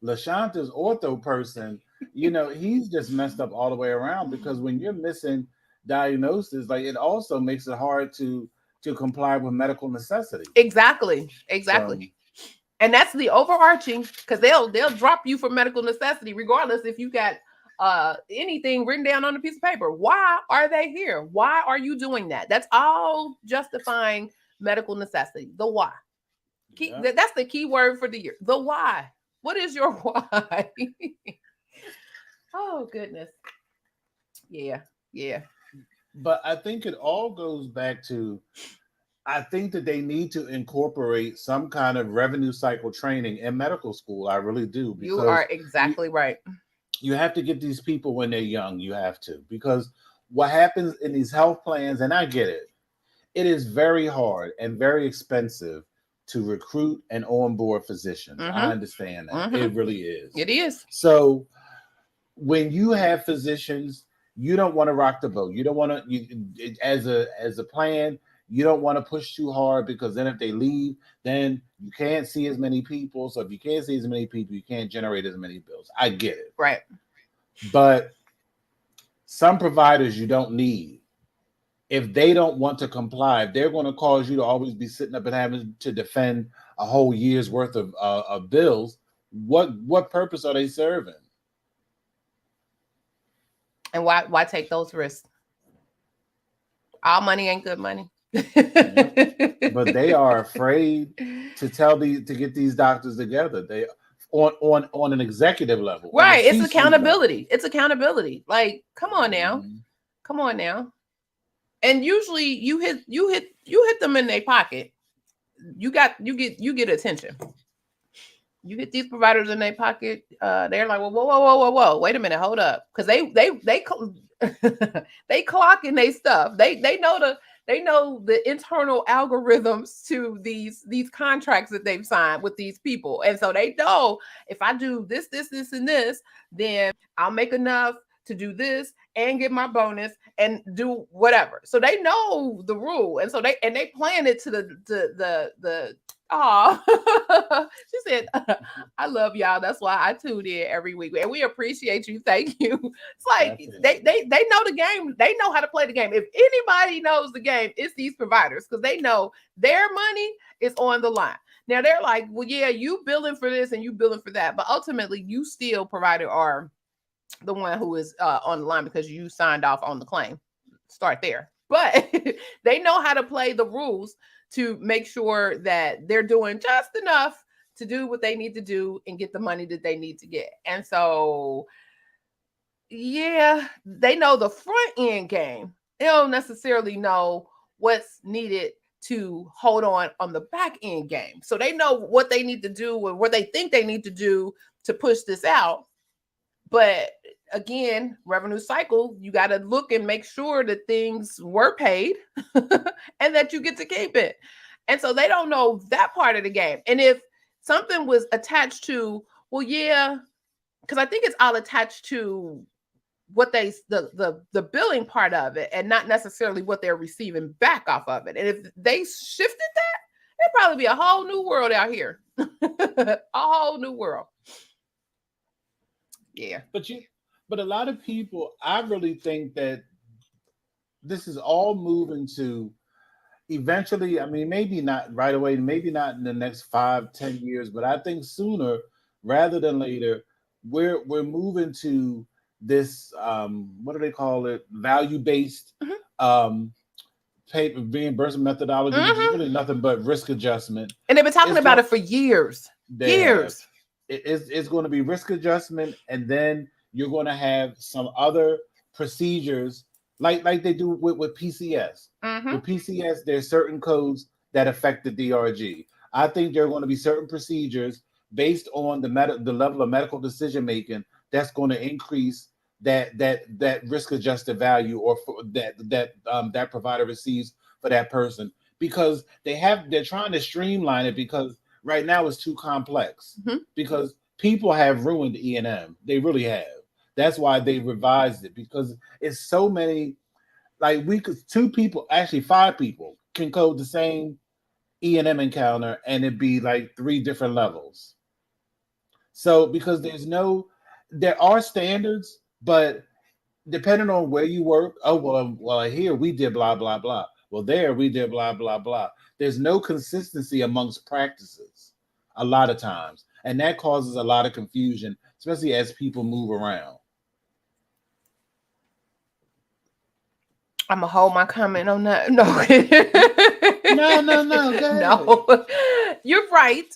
LaShanta's ortho person, you know, he's just messed up all the way around, because when you're missing diagnosis, like, it also makes it hard to comply with medical necessity. Exactly. So, and that's the overarching, because they'll drop you for medical necessity regardless if you got anything written down on a piece of paper. Why are they here? Why are you doing that? That's all justifying medical necessity. The why. That's the key word for the year. The why. What is your why? Oh goodness. Yeah. But I think it all goes back to, I think that they need to incorporate some kind of revenue cycle training in medical school. I really do. You are exactly right. You have to get these people when they're young. You have to, because what happens in these health plans, and I get it, it is very hard and very expensive to recruit and onboard physicians. I understand that. It really is. It is. So when you have physicians, you don't want to rock the boat. You don't want to, as a plan, you don't want to push too hard, because then if they leave, then you can't see as many people. So if you can't see as many people, you can't generate as many bills. I get it. Right. But some providers you don't need. If they don't want to comply, if they're going to cause you to always be sitting up and having to defend a whole year's worth of bills, what purpose are they serving? And why take those risks? All money ain't good money. But they are afraid to get these doctors together. They on an executive level. Right. It's accountability. Level. It's accountability. Like, come on now. Come on now. And usually you hit them in their pocket. You get attention. You hit these providers in their pocket. They're like, whoa, wait a minute, hold up, because they clock in their stuff. They know the internal algorithms to these contracts that they've signed with these people, and so they know, if I do this, and this, then I'll make enough to do this and get my bonus and do whatever. So they know the rule, and so they plan it to the. Oh, she said, I love y'all. That's why I tune in every week. And we appreciate you. Thank you. It's like they know the game. They know how to play the game. If anybody knows the game, it's these providers, because they know their money is on the line. Now they're like, well, yeah, you billing for this and you billing for that. But ultimately, you still, provider, are the one who is on the line because you signed off on the claim. Start there. But They know how to play the rules to make sure that they're doing just enough to do what they need to do and get the money that they need to get. And so, yeah, they know the front end game. They don't necessarily know what's needed to hold on the back end game. So they know what they need to do or what they think they need to do to push this out. But again, revenue cycle, you got to look and make sure that things were paid and that you get to keep it. And so they don't know that part of the game. And if something was attached to, well, yeah, because I think it's all attached to what the billing part of it and not necessarily what they're receiving back off of it. And if they shifted that, it'd probably be a whole new world out here. A whole new world. Yeah. But a lot of people, I really think that this is all moving to eventually, I mean, maybe not right away, maybe not in the next 5-10 years, but I think sooner rather than later, we're moving to this what do they call it, value-based pay reimbursement methodology, which is really nothing but risk adjustment. And they've been talking about it for years. It's going to be risk adjustment, and then you're going to have some other procedures like they do with PCS. With PCS, there's certain codes that affect the DRG. I think there are going to be certain procedures based on the level of medical decision making that's going to increase that risk adjusted value or that provider receives for that person, because they're trying to streamline it, because right now it's too complex, because people have ruined E&M. They really have. That's why they revised it, because it's so many, like five people can code the same E&M encounter and it'd be like 3 different levels. So because there are standards, but depending on where you work, well, here we did blah, blah, blah. Well, there we did blah, blah, blah. There's no consistency amongst practices a lot of times. And that causes a lot of confusion, especially as people move around. I'm going to hold my comment on that. No. No. You're right.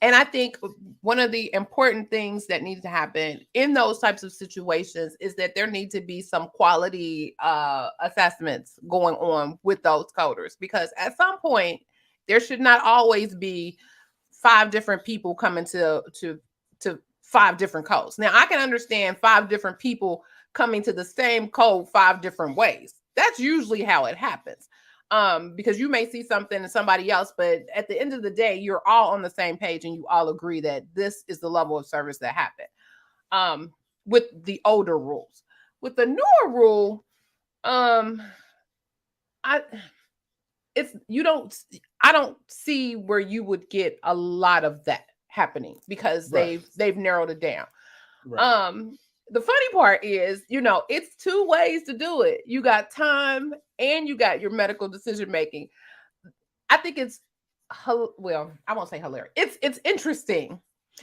And I think one of the important things that needs to happen in those types of situations is that there need to be some quality assessments going on with those coders, because at some point there should not always be 5 different people coming to 5 different codes. Now I can understand 5 different people coming to the same code 5 different ways. That's usually how it happens. Because you may see something in somebody else, but at the end of the day, you're all on the same page and you all agree that this is the level of service that happened. With the older rules. With the newer rule, I don't see where you would get a lot of that happening, because they've narrowed it down. Right. The funny part is, it's 2 ways to do it. You got time and you got your medical decision making. I think it's, well, I won't say hilarious. It's interesting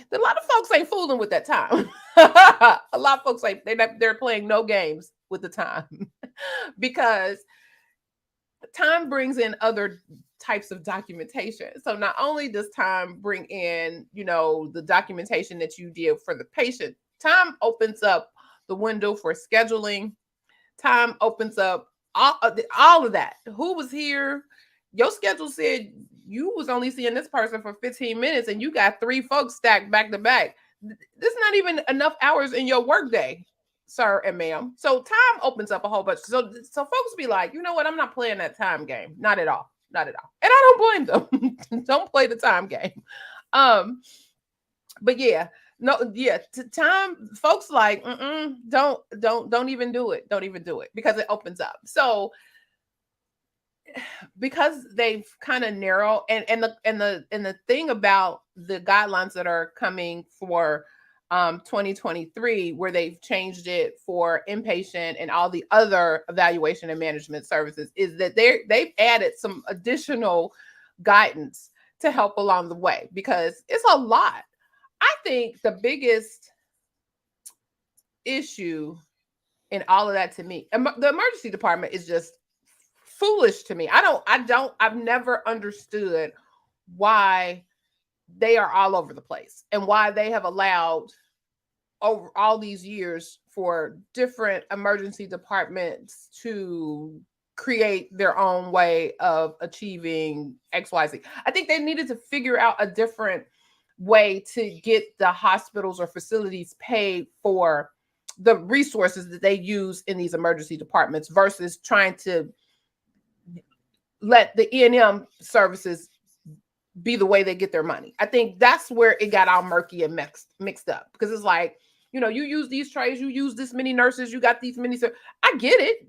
that a lot of folks ain't fooling with that time. A lot of folks they're playing no games with the time, because time brings in other types of documentation. So not only does time bring in, the documentation that you did for the patient, time opens up the window for scheduling. Time opens up all of that. Who was here? Your schedule said you was only seeing this person for 15 minutes and you got 3 folks stacked back to back. This is not even enough hours in your workday, sir and ma'am. So time opens up a whole bunch. So folks be like, you know what? I'm not playing that time game. Not at all. Not at all. And I don't blame them. Don't play the time game. But yeah. No, yeah, time folks like, don't even do it. Don't even do it, because it opens up. So because they've kind of narrowed, and the thing about the guidelines that are coming for 2023, where they've changed it for inpatient and all the other evaluation and management services, is that they've added some additional guidance to help along the way, because it's a lot. I think the biggest issue and all of that to me. The emergency department is just foolish to me. I've never understood why they are all over the place and why they have allowed over all these years for different emergency departments to create their own way of achieving XYZ. I think they needed to figure out a different way to get the hospitals or facilities paid for the resources that they use in these emergency departments versus trying to let the E&M services be the way they get their money. I think that's where it got all murky and mixed up, because it's like, you use these trays, you use this many nurses, you got these many. I get it.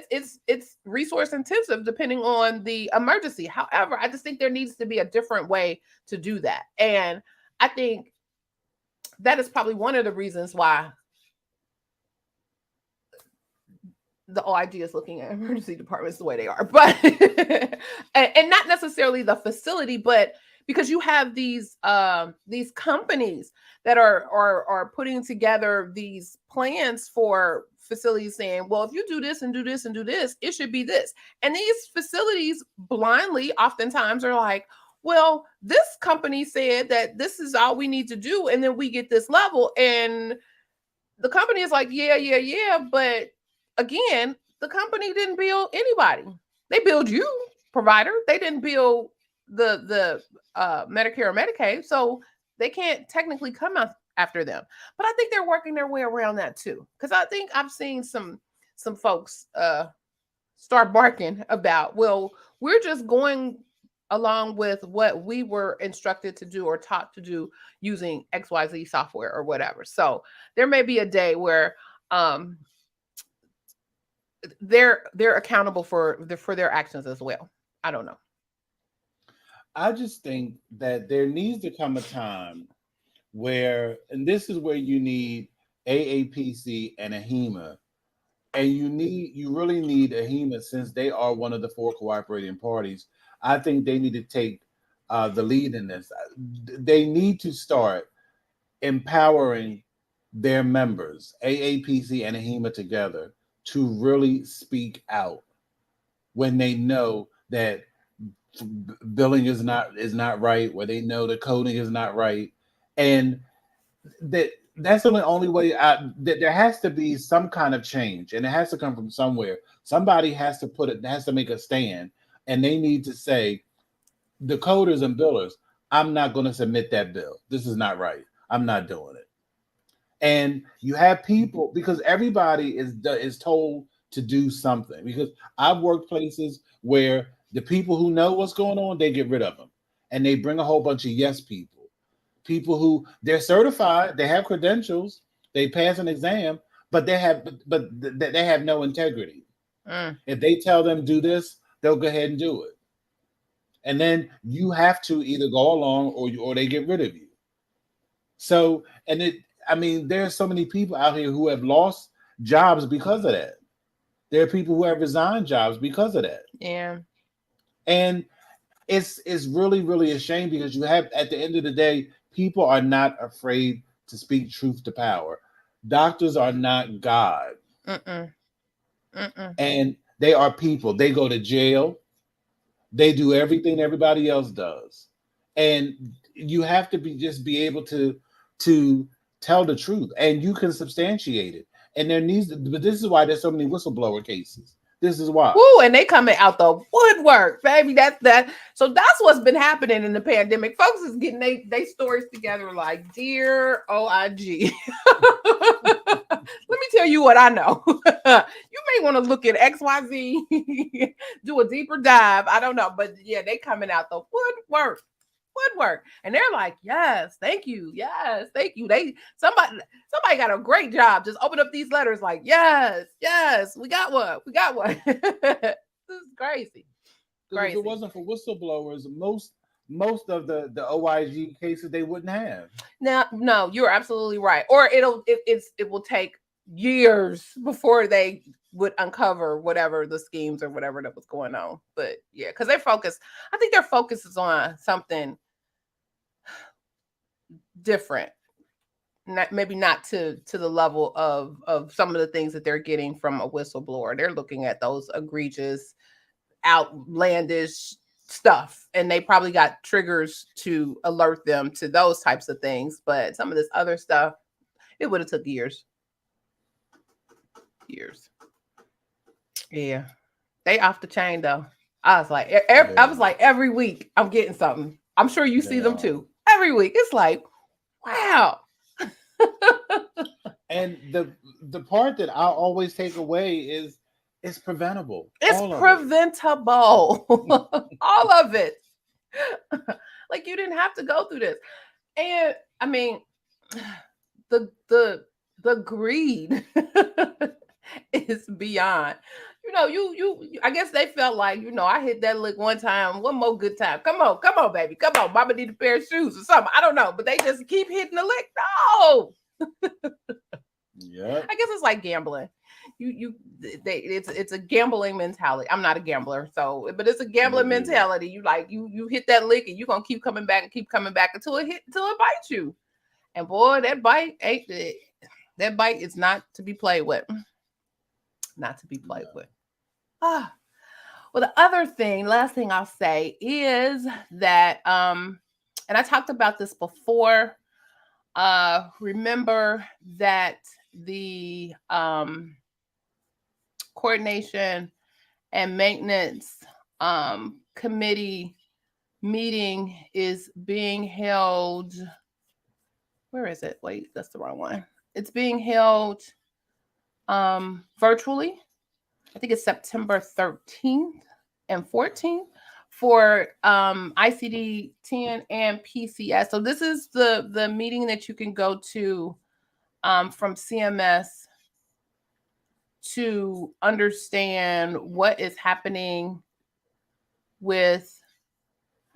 It's resource intensive depending on the emergency. However, I just think there needs to be a different way to do that. And I think that is probably one of the reasons why the OIG is looking at emergency departments the way they are, but and not necessarily the facility, but because you have these companies that are putting together these plans for facilities, saying, well, if you do this and do this and do this, it should be this. And these facilities blindly oftentimes are like, well, this company said that this is all we need to do, and then we get this level, and the company is like, yeah, but again, the company didn't bill anybody. They billed you, provider. They didn't bill the Medicare or Medicaid, so they can't technically come out after them. But I think they're working their way around that too, because I think I've seen some folks start barking about, well, we're just going along with what we were instructed to do or taught to do using XYZ software or whatever. So there may be a day where they're accountable for their actions as well. I don't know. I just think that there needs to come a time where, and this is where you need AAPC and AHEMA, and you really need AHEMA, since they are one of the 4 cooperating parties. I think they need to take the lead in this. They need to start empowering their members, AAPC and AHEMA together, to really speak out when they know that billing is not right, where they know the coding is not right, and that's the only way. That there has to be some kind of change, and it has to come from somewhere. Somebody has to make a stand, and they need to say, the coders and billers, I'm not going to submit that bill. This is not right. I'm not doing it. And you have people, because everybody is told to do something. Because I've worked places where the people who know what's going on, they get rid of them, and they bring a whole bunch of yes people who they're certified, they have credentials, they pass an exam, but they have no integrity. If they tell them do this, they'll go ahead and do it. And then you have to either go along or they get rid of you. So, there's so many people out here who have lost jobs because of that. There are people who have resigned jobs because of that. Yeah. And it's really, really a shame, because you have, at the end of the day, people are not afraid to speak truth to power. Doctors are not God. And they are people. They go to jail. They do everything everybody else does. And you have to be able to tell the truth, and you can substantiate it. And but this is why there's so many whistleblower cases. This is why. Ooh, and they coming out the woodwork, baby. So that's what's been happening in the pandemic. Folks is getting they stories together like, dear OIG. Let me tell you what I know. You may want to look at XYZ, do a deeper dive. I don't know. But yeah, they coming out the woodwork. And they're like, yes, thank you. Yes, thank you. Somebody got a great job. Just open up these letters like, yes, we got one. This is crazy. If it wasn't for whistleblowers, most of the OIG cases they wouldn't have. No, you're absolutely right. Or it will take years before they would uncover whatever the schemes or whatever that was going on. But yeah, because I think their focus is on something different. maybe not to the level of some of the things that they're getting from a whistleblower. They're looking at those egregious, outlandish stuff, and they probably got triggers to alert them to those types of things. But some of this other stuff, it would have took years. Yeah, they off the chain though. I was like, every week I'm getting something. I'm sure you see them too. Every week, it's like, wow. And the part that I always take away is it's preventable. It's preventable. All of it. Like, you didn't have to go through this. And I mean, the greed is beyond. You I guess they felt like, I hit that lick one time, one more good time. Come on, baby. Come on. Mama need a pair of shoes or something. I don't know. But they just keep hitting the lick. No. Yeah. I guess it's like gambling. It's a gambling mentality. I'm not a gambler, but it's a gambling mentality. You hit that lick and you're gonna keep coming back until it bites you. And boy, that bite is not to be played with. Not to be played with. Well, the last thing I'll say is that and I talked about this before. Remember that the coordination and maintenance committee meeting is being held. Where is it? Wait, that's the wrong one. It's being held virtually. I think it's September 13th and 14th for ICD-10 and PCS. So this is the meeting that you can go to from CMS to understand what is happening with,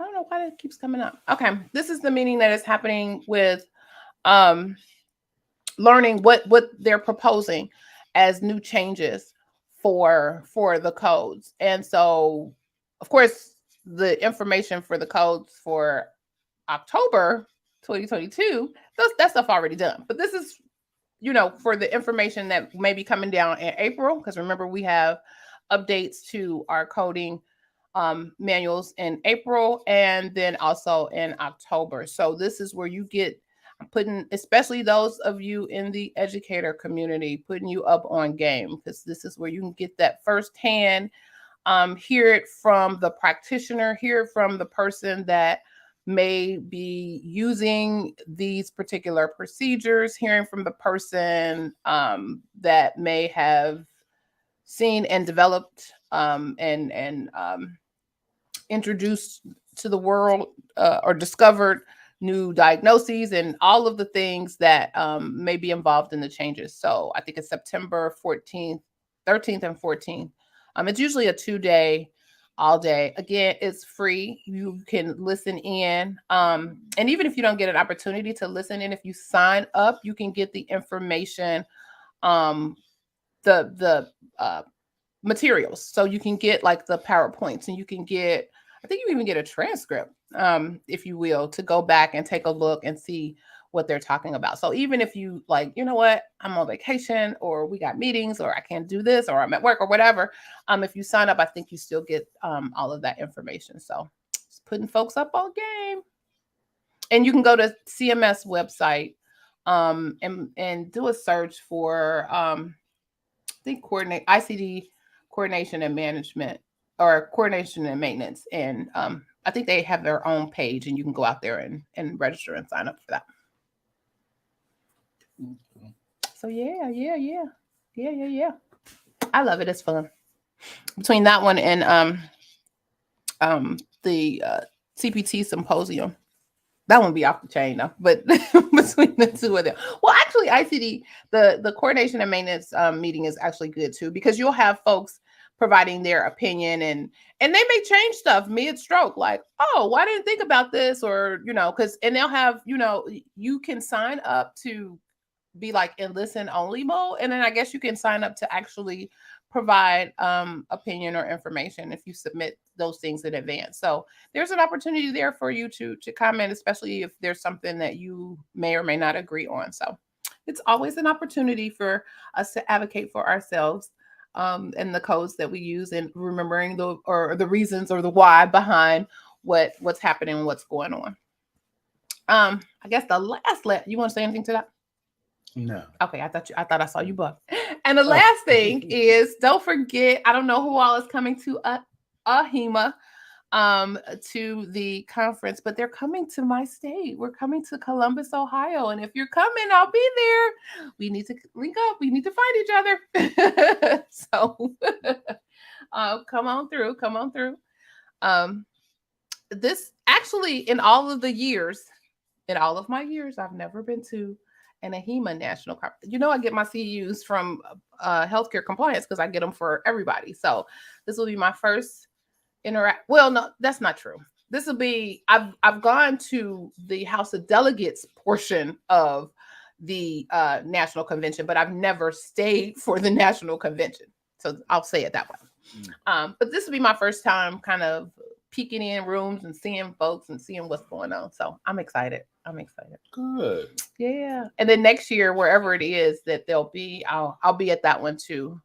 I don't know why that keeps coming up. Okay, this is the meeting that is happening with learning what they're proposing as new changes for the codes. And so, of course, the information for the codes for October 2022, that stuff already done. But this is, for the information that may be coming down in April, because remember, we have updates to our coding manuals in April and then also in October. So this is where you get putting, especially those of you in the educator community, putting you up on game, because this is where you can get that firsthand, hear it from the practitioner, hear it from the person that may be using these particular procedures, hearing from the person that may have seen and developed and introduced to the world or discovered new diagnoses and all of the things that may be involved in the changes. So I think it's September 14th, 13th and 14th. It's usually a 2-day, all day. Again, it's free. You can listen in. And even if you don't get an opportunity to listen in, if you sign up, you can get the information, the materials. So you can get like the PowerPoints, and you can get, I think you even get a transcript, if you will, to go back and take a look and see what they're talking about. So even if you like, you know what, I'm on vacation, or we got meetings, or I can't do this, or I'm at work, or whatever, if you sign up, I think you still get all of that information. So just putting folks up on game. And you can go to CMS website and do a search for I think ICD coordination and management, or coordination and maintenance. And I think they have their own page, and you can go out there and register and sign up for that. So yeah. I love it. It's fun. Between that one and the CPT symposium, that won't be off the chain though. But between the two of them, well, actually, ICD, the coordination and maintenance meeting is actually good too, because you'll have folks providing their opinion, and they may change stuff mid-stroke, like, oh, well, I didn't think about this, or and they'll have, you can sign up to be like in listen only mode, and then I guess you can sign up to actually provide opinion or information if you submit those things in advance. So there's an opportunity there for you to comment, especially if there's something that you may or may not agree on. So it's always an opportunity for us to advocate for ourselves, and the codes that we use, and remembering the reasons or the why behind what's happening and what's going on. I guess the last you want to say anything to that? No. Okay, I thought I saw you bug. And the last thing is, don't forget, I don't know who all is coming to AHIMA to the conference, but they're coming to my state. We're coming to Columbus, Ohio. And if you're coming, I'll be there. We need to link up. We need to find each other. So come on through. Come on through. This actually, in all of my years, I've never been to an AHIMA national conference. You know, I get my CEUs from healthcare compliance because I get them for everybody. So this will be my first well, no, that's not true. This will be, I've gone to the House of Delegates portion of the national convention, but I've never stayed for the national convention. So I'll say it that way. But this will be my first time kind of peeking in rooms and seeing folks and seeing what's going on. So I'm excited. Good. Yeah. And then next year, wherever it is that they'll be, I'll be at that one too.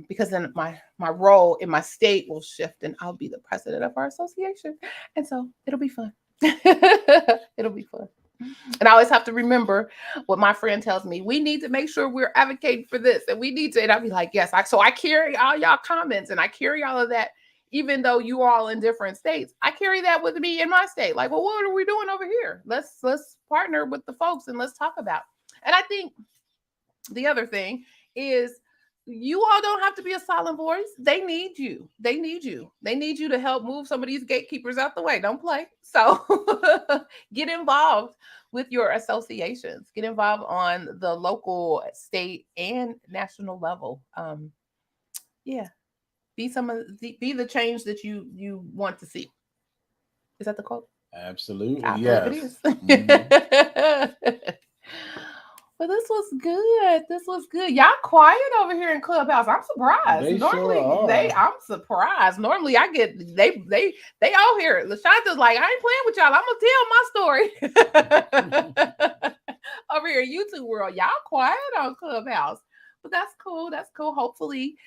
Because then my role in my state will shift, and I'll be the president of our association, and so it'll be fun. It'll be fun. And I always have to remember what my friend tells me. We need to make sure we're advocating for this, and we need to. And I'll be like, yes. So I carry all y'all comments, and I carry all of that, even though you are all in different states. I carry that with me in my state. Like, well, what are we doing over here? Let's partner with the folks and let's talk about. And I think the other thing is, you all don't have to be a silent voice. They need you. They need you to help move some of these gatekeepers out the way. Don't play. So get involved with your associations. Get involved on the local, state, and national level. Yeah. Be the change that you want to see. Is that the quote? Absolutely. I yes. believe it is. Mm-hmm. Well, this was good. Y'all quiet over here in Clubhouse. I'm surprised. I'm surprised. Normally I get they all here. LaShonda's like, I ain't playing with y'all. I'm gonna tell my story. Over here, YouTube world. Y'all quiet on Clubhouse. But that's cool. Hopefully,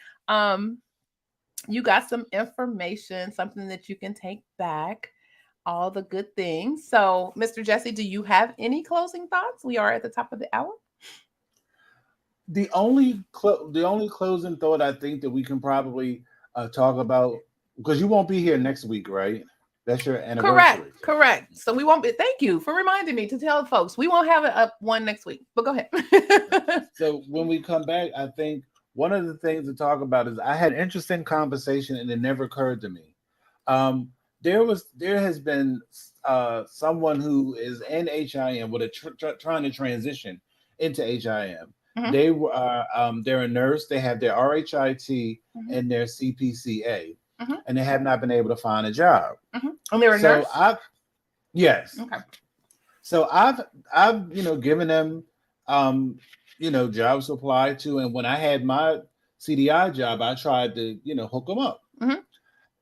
you got some information, something that you can take back. All the good things. So, Mr. Jesse, do you have any closing thoughts? We are at the top of the hour. The only closing thought I think that we can probably talk about, because you won't be here next week, right? That's your anniversary. Correct. So we won't be. Thank you for reminding me to tell folks we won't have it up one next week. But go ahead. So when we come back, I think one of the things to talk about is I had an interesting conversation, and it never occurred to me. There has been someone who is in HIM with trying to transition into HIM. Mm-hmm. They were they're a nurse. They have their RHIT mm-hmm. and their CPCA, mm-hmm. and they have not been able to find a job. Mm-hmm. And they're a nurse. Yes. Okay. So I've given them jobs to apply to, and when I had my CDI job, I tried to hook them up, mm-hmm.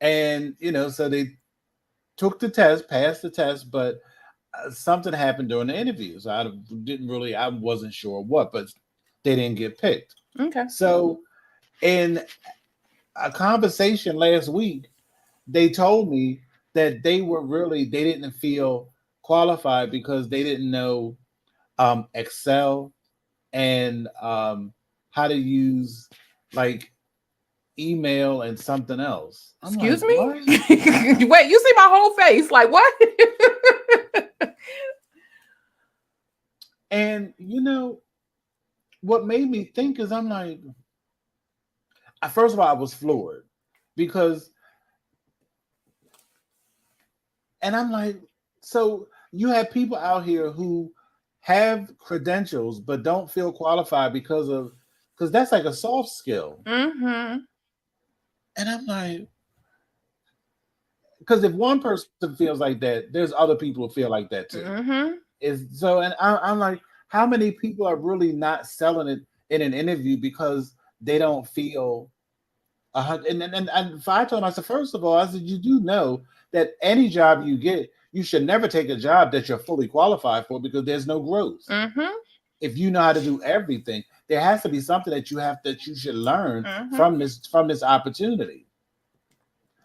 and so they took the test, passed the test, but something happened during the interviews. I wasn't sure what, but they didn't get picked. Okay. So in a conversation last week, they told me that they didn't feel qualified because they didn't know Excel and how to use like email and something else. Excuse me? Wait, you see my whole face. Like, what? And what made me think is I'm like, first of all, I was floored because, and I'm like, so you have people out here who have credentials but don't feel qualified because that's like a soft skill. Mm-hmm. And I'm like, because if one person feels like that, there's other people who feel like that too. Mm-hmm. And I'm like, how many people are really not selling it in an interview because they don't feel and if I told him, I said, first of all, I said, you do know that any job you get, you should never take a job that you're fully qualified for because there's no growth. Mm-hmm. If you know how to do everything, there has to be something that you should learn Mm-hmm. from this opportunity.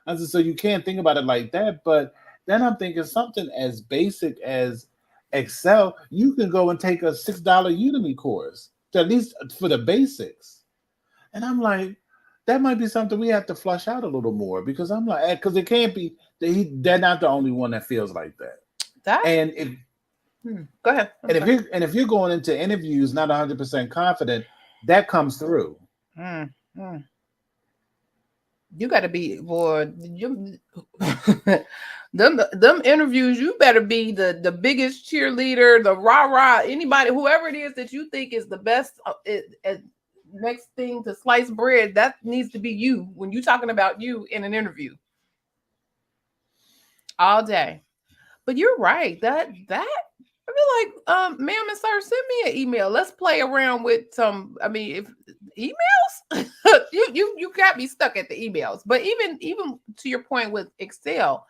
I said, so you can't think about it like that. But then I'm thinking something as basic as Excel, you can go and take a $6 Udemy course, to at least for the basics. And I'm like, that might be something we have to flush out a little more because I'm like, because it can't be that they're not the only one that feels like that. That And if go ahead. if you're going into interviews not 100% confident, that comes through. Mm-hmm. You got to be, boy, them interviews, you better be the biggest cheerleader, the rah-rah, anybody, whoever it is that you think is the best next thing to slice bread, that needs to be you when you're talking about you in an interview all day. But you're right, that I feel like, ma'am and sir, send me an email. Let's play around with some. I mean, if emails, you got me stuck at the emails. But even to your point with Excel,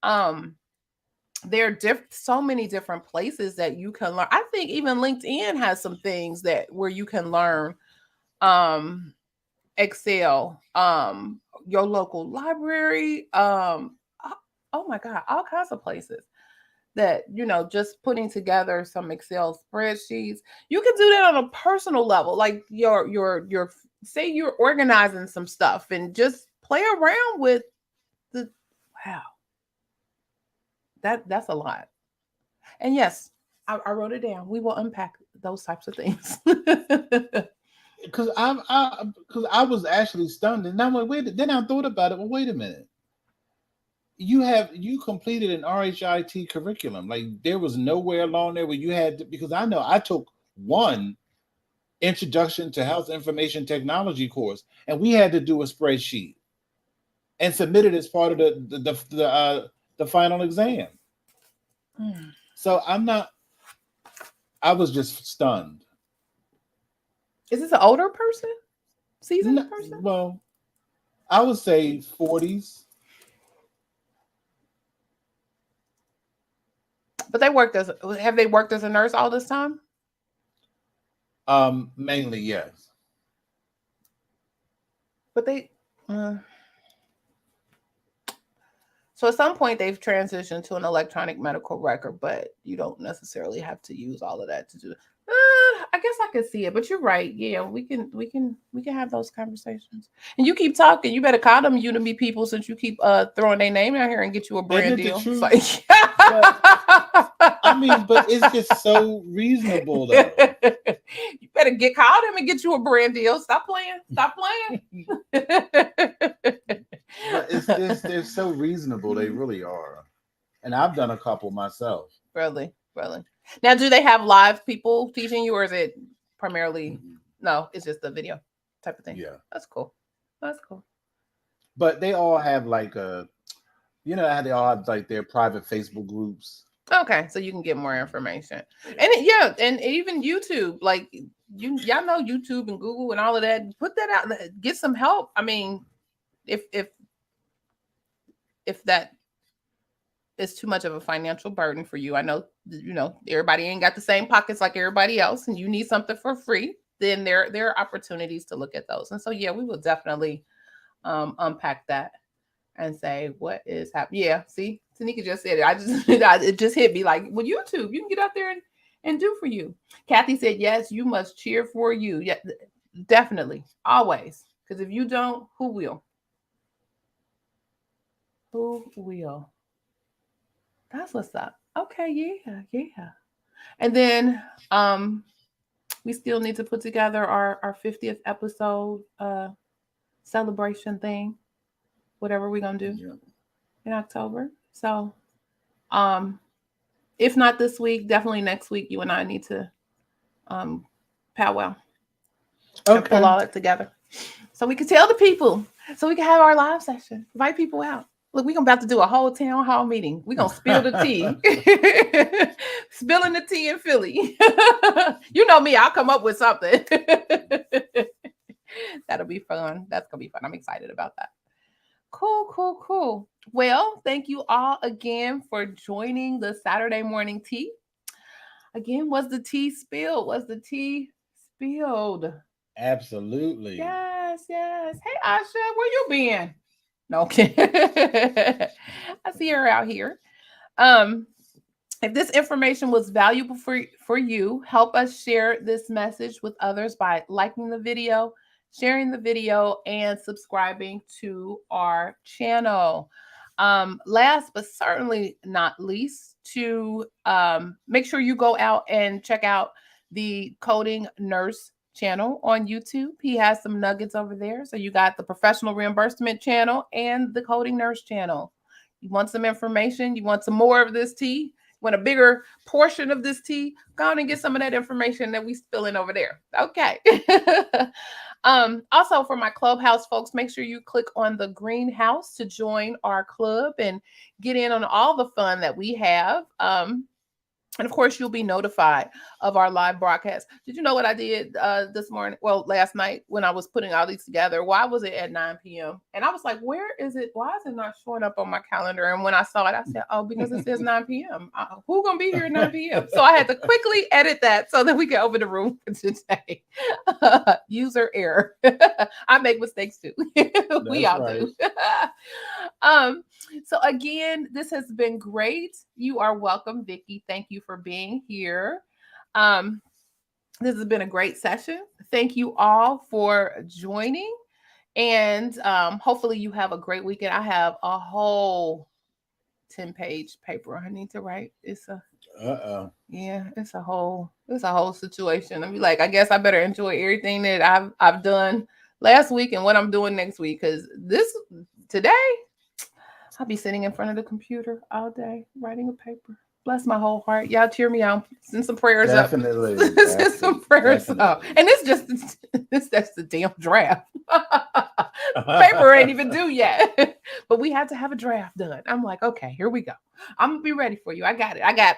there are so many different places that you can learn. I think even LinkedIn has some things where you can learn Excel. Your local library. Oh my God, all kinds of places that, just putting together some Excel spreadsheets. You can do that on a personal level, like your say you're organizing some stuff and just play around with wow, that's a lot. And yes, I wrote it down. We will unpack those types of things. Because I was actually stunned, and I'm like, wait. Then I thought about it. Well, wait a minute. You completed an RHIT curriculum. Like there was nowhere along there where you had to, because I know I took one introduction to health information technology course, and we had to do a spreadsheet and submit it as part of the final exam. So I was just stunned. Is this an older person? Seasoned person? Well, I would say 40s. But have they worked as a nurse all this time? Mainly, yes. But so at some point they've transitioned to an electronic medical record, but you don't necessarily have to use all of that to do it. I guess I could see it, but you're right. Yeah, we can have those conversations. And you keep talking. You better call them Udemy people since you keep throwing their name out here and get you a brand deal. Like, I mean, but it's just so reasonable though. You better call them and get you a brand deal. Stop playing. Stop playing. But they're so reasonable. They really are. And I've done a couple myself. Really. Now, do they have live people teaching you, or is it primarily no? It's just the video type of thing. Yeah, that's cool. But they all have like how they all have like their private Facebook groups. Okay, so you can get more information, and and even YouTube, like y'all know YouTube and Google and all of that. Put that out, get some help. I mean, if that is too much of a financial burden for you, I know everybody ain't got the same pockets like everybody else, and you need something for free. Then there are opportunities to look at those, and so we will definitely unpack that and say what is happening. Yeah, see, Tanika just said it. It just hit me like, well, YouTube, you can get out there and do for you. Kathy said, yes, you must cheer for you. Yeah, definitely, always. Because if you don't, who will? Who will? That's what's up. Okay, yeah. And then we still need to put together our 50th episode celebration thing, whatever we're gonna do in October. So if not this week, definitely next week, you and I need to powwow. Okay. Pull all that together. So we can tell the people, so we can have our live session, invite people out. Look, we're about to do a whole town hall meeting. We're going to spill the tea. Spilling the tea in Philly. You know me, I'll come up with something. That'll be fun. That's gonna be fun. I'm excited about that. Cool, cool, cool. Well, thank you all again for joining the Saturday morning tea. Again, was the tea spilled? Was the tea spilled? Absolutely. Yes, yes. Hey, Asha, where you been? No, okay. I see her out here. Um, if this information was valuable for you, help us share this message with others by liking the video, sharing the video, and subscribing to our channel. Last but certainly not least, to make sure you go out and check out the Coding Nurse channel on YouTube. He has some nuggets over there. So you got the professional reimbursement channel and the Coding Nurse channel. You want some information? You want some more of this tea? Want a bigger portion of this tea? Go on and get some of that information that we spilling over there. Okay. Also for my Clubhouse folks, make sure you click on the greenhouse to join our club and get in on all the fun that we have. And of course, you'll be notified of our live broadcast. Did you know what I did this morning? Well, last night when I was putting all these together, why was it at 9 p.m.? And I was like, where is it? Why is it not showing up on my calendar? And when I saw it, I said, oh, because it says 9 p.m. Who's going to be here at 9 p.m.? So I had to quickly edit that so that we can open the room for today. User error. I make mistakes too. We all right. do. So again, this has been great. You are welcome, Vicki. Thank you for being here. This has been a great session. Thank you all for joining. And hopefully you have a great weekend. I have a whole 10-page paper I need to write. It's a yeah, it's a whole situation. I'm like, I guess I better enjoy everything that I've done last week and what I'm doing next week. Because today I'll be sitting in front of the computer all day writing a paper. Bless my whole heart. Y'all cheer me on. Send some prayers Definitely. up. Send some prayers up. And that's the damn draft. Paper ain't even due yet. But we had to have a draft done. I'm like, okay, here we go. I'm gonna be ready for you. I got it.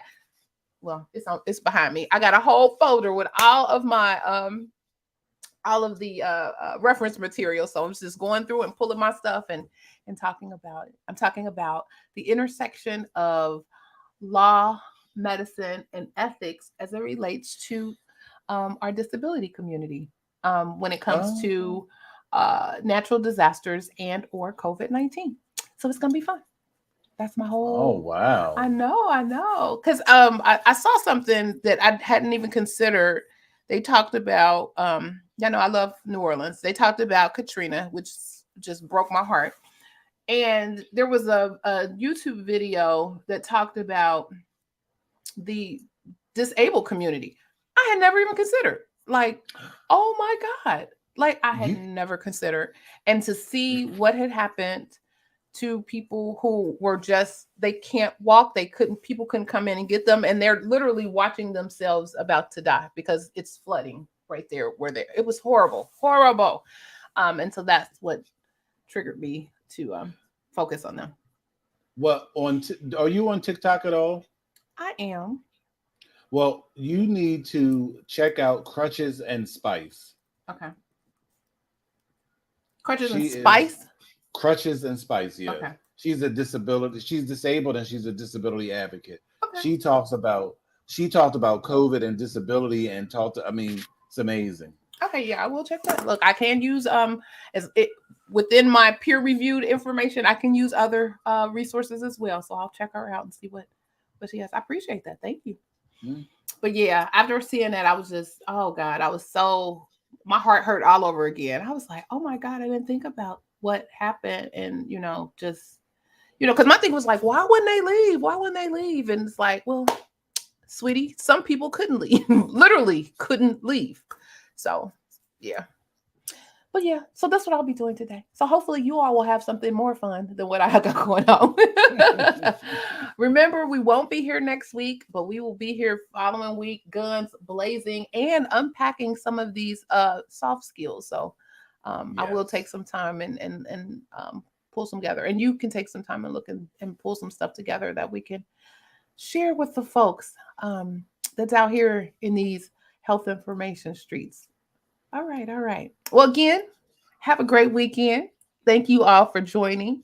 Well, it's behind me. I got a whole folder with all of the reference material. So I'm just going through and pulling my stuff and talking about it. I'm talking about the intersection of law, medicine, and ethics as it relates to our disability community when it comes to natural disasters and or COVID-19. So it's going to be fun. That's my whole. Oh, wow. I know. Because I saw something that I hadn't even considered. They talked about, I love New Orleans. They talked about Katrina, which just broke my heart. And there was a YouTube video that talked about the disabled community. I had never even considered. Like, oh my God. Like, I had never considered. And to see what had happened to people who were they can't walk, people couldn't come in and get them. And they're literally watching themselves about to die because it's flooding right there it was horrible. And so that's what triggered me to focus on them. Well, are you on TikTok at all? I am. Well, you need to check out Crutches and Spice. Okay. Crutches and Spice? Crutches and Spice, yeah. Okay. She's disabled and she's a disability advocate. Okay. She talked about COVID and disability and it's amazing. Okay, yeah, I will check that. Look, I can use within my peer-reviewed information, I can use other resources as well. So I'll check her out and see what she has. I appreciate that. Thank you. But yeah, after seeing that, I was just, oh God, my heart hurt all over again. I was like, oh my God, I didn't think about what happened. And, because my thing was like, why wouldn't they leave? Why wouldn't they leave? And it's like, well, sweetie, some people couldn't leave, literally couldn't leave. So yeah. But yeah, so that's what I'll be doing today. So hopefully you all will have something more fun than what I have got going on. Remember, we won't be here next week, but we will be here following week, guns blazing and unpacking some of these soft skills. So yes. I will take some time and pull some together. And you can take some time and look and pull some stuff together that we can share with the folks that's out here in these health information streets. All right. Well, again, Have a great weekend. Thank you all for joining.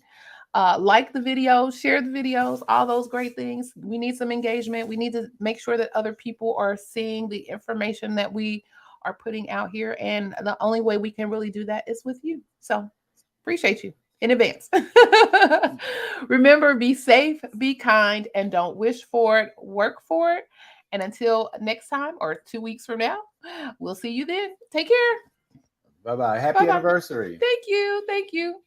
Like the videos, share the videos, all those great things. We need some engagement. We need to make sure that other people are seeing the information that we are putting out here. And the only way we can really do that is with you. So appreciate you in advance. Remember, be safe, be kind, and don't wish for it, work for it. And until next time or 2 weeks from now, we'll see you then. Take care. Bye bye. Happy Bye bye. anniversary. Thank you. Thank you.